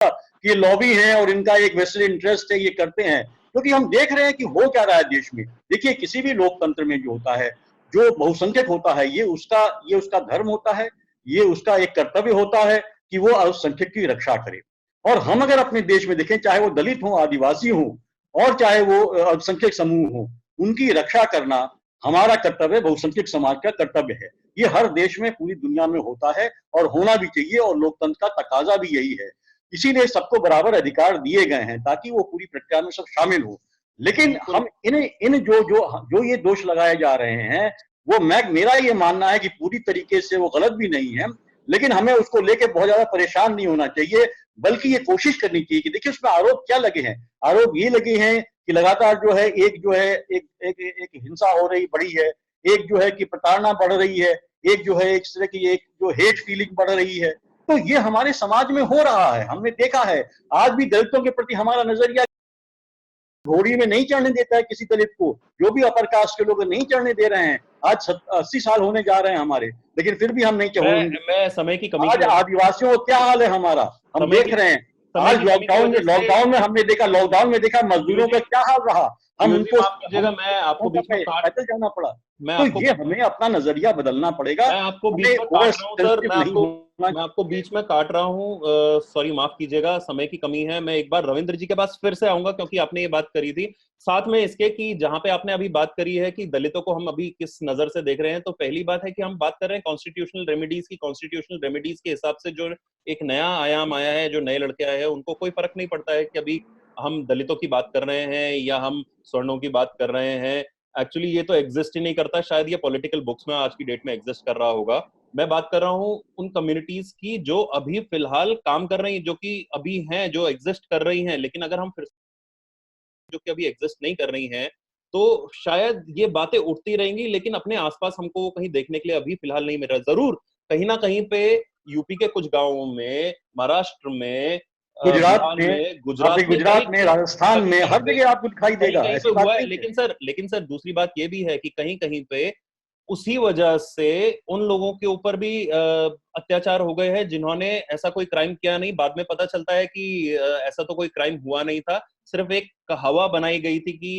कि ये लॉबी है और इनका एक वेस्टेड इंटरेस्ट है, ये करते हैं, क्योंकि हम देख रहे हैं कि हो क्या रहा है देश में। देखिए, किसी भी लोकतंत्र में जो होता है, जो बहुसंख्यक होता है, ये उसका धर्म होता है, ये उसका एक कर्तव्य होता है कि वो अल्पसंख्यक की रक्षा करे। और हम अगर अपने देश में देखें, चाहे वो दलित हो, आदिवासी हो, और चाहे वो अल्पसंख्यक समूह हो, उनकी रक्षा करना हमारा कर्तव्य, बहुसंख्यक समाज का कर्तव्य है। ये हर देश में, पूरी दुनिया में होता है और होना भी चाहिए, और लोकतंत्र का तकाजा भी यही है। इसीलिए सबको बराबर अधिकार दिए गए हैं ताकि वो पूरी प्रक्रिया में सब शामिल हो। लेकिन हम इन जो ये दोष लगाए जा रहे हैं, वो मेरा ये मानना है कि पूरी तरीके से वो गलत भी नहीं है, लेकिन हमें उसको लेके बहुत ज्यादा परेशान नहीं होना चाहिए, बल्कि ये कोशिश करनी चाहिए कि देखिए उसमें आरोप क्या लगे हैं। आरोप ये लगे हैं कि लगातार जो है एक हिंसा हो रही, बढ़ी है, एक जो है कि प्रताड़ना बढ़ रही है, एक जो है इस तरह की एक जो हेट फीलिंग बढ़ रही है। तो ये हमारे समाज में हो रहा है, हमने देखा है। आज भी दलितों के प्रति हमारा नजरिया, घोड़ी में नहीं चढ़ने देता है किसी दलित को, जो भी अपर कास्ट के लोग नहीं चढ़ने दे रहे हैं। आज 80 साल होने जा रहे हैं हमारे, लेकिन फिर भी हम नहीं चढ़ेंगे। मैं समय की कमी, आज आदिवासियों का क्या हाल है हमारा, हम देख रहे हैं। आज लॉकडाउन में हमने देखा, मजदूरों का क्या हाल रहा। हम उनको मैं आपको बीच में पैदल जाना पड़ा। तो ये हमें अपना नजरिया बदलना पड़ेगा। मैं आपको बीच में काट रहा हूं सर, मैं आपको बीच में काट रहा हूं, सॉरी, माफ कीजिएगा, समय की कमी है। मैं एक बार रविंद्र जी के पास फिर से आऊंगा, क्योंकि आपने ये बात करी थी साथ में इसके कि जहां पे आपने अभी बात करी है कि दलितों को हम अभी किस नजर से देख रहे हैं। तो पहली बात है कि हम बात कर रहे हैं कॉन्स्टिट्यूशनल रेमेडीज की। कॉन्स्टिट्यूशनल रेमेडीज के हिसाब से जो एक नया आयाम आया है, जो नए लड़के आए हैं, उनको कोई फर्क नहीं पड़ता है कि अभी हम दलितों की बात कर रहे हैं या हम स्वर्णों की बात कर रहे हैं। एक्चुअली ये तो एग्जिस्ट ही नहीं करता, शायद ये पॉलिटिकल बुक्स में आज की डेट में एग्जिस्ट कर रहा होगा। मैं बात कर रहा हूं उन कम्युनिटीज की जो अभी फिलहाल काम कर रही हैं, जो कि अभी हैं, जो एग्जिस्ट कर रही हैं। लेकिन अगर हम फिर जो कि अभी एग्जिस्ट नहीं कर रही हैं, तो शायद ये बातें उठती रहेंगी, लेकिन अपने आसपास हमको वो कहीं देखने के लिए अभी फिलहाल नहीं मिल रहा। जरूर कहीं ना कहीं पे यूपी के कुछ गांवों में, महाराष्ट्र में, गुजरात में, राजस्थान में, हर जगह आपको दिखाई देगा। ऐसी बात नहीं है। लेकिन सर दूसरी बात ये भी है कि कहीं कहीं पे उसी वजह से उन लोगों के ऊपर भी अत्याचार हो गए हैं जिन्होंने ऐसा कोई क्राइम किया नहीं। बाद में पता चलता है कि ऐसा तो कोई क्राइम हुआ नहीं था, सिर्फ एक कहावा बनाई गई थी कि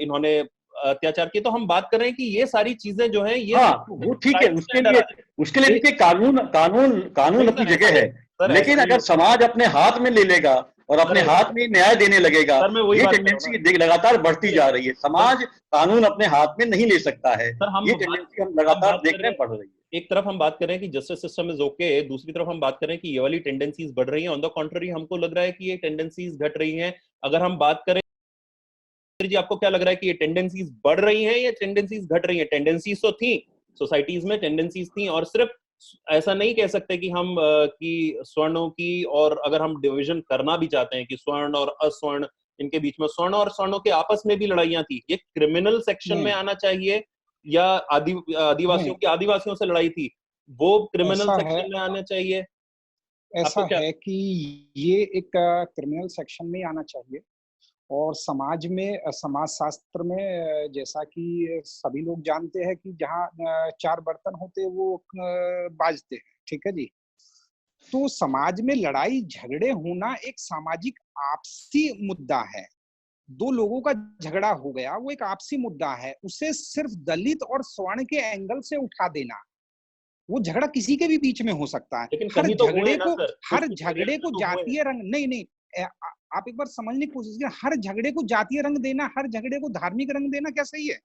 इन्होंने अत्याचार किए। तो हम बात कर रहे हैं कि ये सारी चीजें जो हैं, ये वो ठीक है, उसके लिए देखिए कानून अपनी जगह है। लेकिन अगर समाज अपने हाथ में ले लेगा और अपने हाथ में न्याय देने लगेगा, ये टेंडेंसी लगातार बढ़ती जा रही है। समाज कानून अपने हाथ में नहीं ले सकता है, ये टेंडेंसी हम लगातार देख रहे हैं, बढ़ रही है। एक तरफ हम बात कर रहे हैं कि जस्टिस सिस्टम इज ओके, दूसरी तरफ हम बात कर रहे हैं कि ये वाली टेंडेंसीज बढ़ रही हैं। ऑन द कॉन्ट्ररी हमको लग रहा है कि ये टेंडेंसीज घट रही हैं। अगर हम बात करें जी, आपको क्या लग रहा है कि ये टेंडेंसीज बढ़ रही हैं या टेंडेंसीज घट रही हैं? टेंडेंसीज तो थी, सोसाइटीज में टेंडेंसीज थी, और सिर्फ ऐसा नहीं कह सकते कि हम कि स्वर्णों की, और अगर हम डिवीजन करना भी चाहते हैं कि स्वर्ण और अस्वर्ण, इनके बीच में स्वर्ण और स्वर्णों के आपस में भी लड़ाइयां थी, ये क्रिमिनल सेक्शन में आना चाहिए या आदिवासियों की आदिवासियों से लड़ाई थी, वो क्रिमिनल ऐसा सेक्शन है में आना चाहिए? ऐसा आपको क्या? है कि ये एक क्रिमिनल सेक्शन में आना चाहिए। और समाज में समाज शास्त्र में जैसा कि सभी लोग जानते हैं कि जहाँ चार बर्तन होते हैं वो बाजते हैं, ठीक है जी। तो समाज में लड़ाई झगड़े होना एक सामाजिक आपसी मुद्दा है। दो लोगों का झगड़ा हो गया, वो एक आपसी मुद्दा है। उसे सिर्फ दलित और स्वर्ण के एंगल से उठा देना, वो झगड़ा किसी के भी बीच में हो सकता है। लेकिन कहीं तो हुए ना सर, हर कुछ एरिया झगड़े में को तो हुए हैं। जातीय रंग नहीं नहीं आप एक बार समझने की कोशिश कीजिए। हर झगड़े को जातीय रंग देना, हर झगड़े को धार्मिक रंग देना क्या सही है?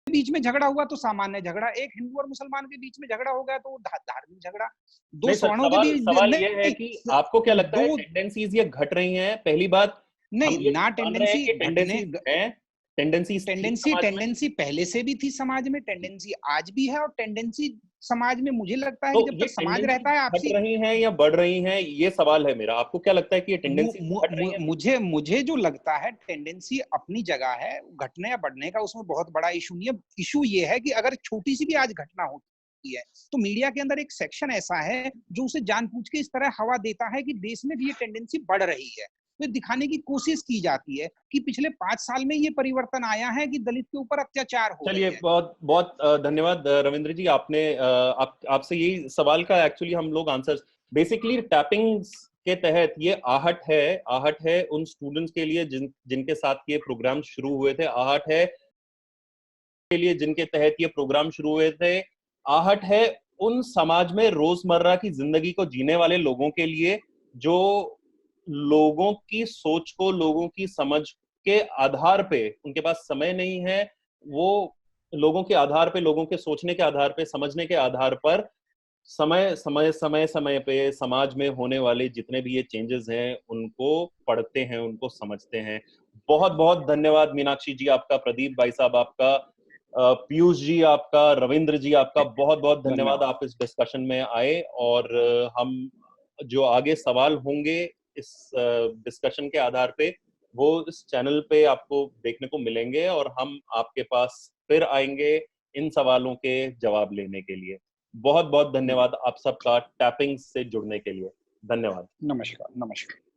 बीच में झगड़ा हुआ तो सामान्य झगड़ा, एक हिंदू और मुसलमान के बीच में झगड़ा हो गया तो धार्मिक झगड़ा, दो नहीं सर, स्वर्णों के सवाल बीच सवाल ये है नहीं, कि आपको क्या लगता है दो टेंडेंसीज ये घट रही हैं? पहली बात, हम नहीं ये ना मान रहे हैं टेंडेंसी कि घटने टेंडेंसीज हैं, टेंडेंसीज थी टेंडेंसी समाज में, टेंडेंसी पहले से भी थी समाज में, टेंडेंसी आज भी है। और टेंडेंसी समाज में मुझे लगता है तो कि जब ये तक समाज टेंडेंसीज रहता है घट आपसी रही हैं या बढ़ रही हैं, ये सवाल है मेरा। आपको क्या लगता है कि ये टेंडेंसीज घट रही हैं? मुझे मुझे जो लगता है टेंडेंसी अपनी जगह है, घटने या बढ़ने का उसमें बहुत बड़ा इशू नहीं है। इशू ये है कि अगर छोटी सी भी आज घटना होती है तो मीडिया के अंदर एक सेक्शन ऐसा है जो उसे जानबूझ के इस तरह हवा देता है कि देश में भी ये टेंडेंसी बढ़ रही है। तो दिखाने की कोशिश की जाती है कि पिछले 5 साल में ये परिवर्तन आया है कि दलित के ऊपर अत्याचार हो रहे चलिए, हैं। बहुत बहुत धन्यवाद रविंद्र जी। आपने आपसे यही सवाल का एक्चुअली हम लोग आंसर, बेसिकली टैपिंग्स के तहत ये आहट है उन स्टूडेंट्स के लिए जिनके साथ ये प्रोग्राम शुरू हुए थे, आहट है के लिए जिनके तहत ये प्रोग्राम शुरू हुए थे, आहट है उन समाज में रोजमर्रा की जिंदगी को जीने वाले लोगों के लिए, जो लोगों की सोच को, लोगों की समझ के आधार पे, उनके पास समय नहीं है, वो लोगों के आधार पे, लोगों के सोचने के आधार पे, समझने के आधार पर समय पे समाज में होने वाले जितने भी ये चेंजेस हैं उनको पढ़ते हैं, उनको समझते हैं। बहुत बहुत धन्यवाद मीनाक्षी जी आपका, प्रदीप भाई साहब आपका, पीयूष जी आपका, रविंद्र जी आपका, बहुत बहुत धन्यवाद। आप इस डिस्कशन में आए और हम जो आगे सवाल होंगे इस डिस्कशन के आधार पे वो इस चैनल पे आपको देखने को मिलेंगे और हम आपके पास फिर आएंगे इन सवालों के जवाब लेने के लिए। बहुत बहुत धन्यवाद आप सबका टैपिंग से जुड़ने के लिए। धन्यवाद। नमस्कार।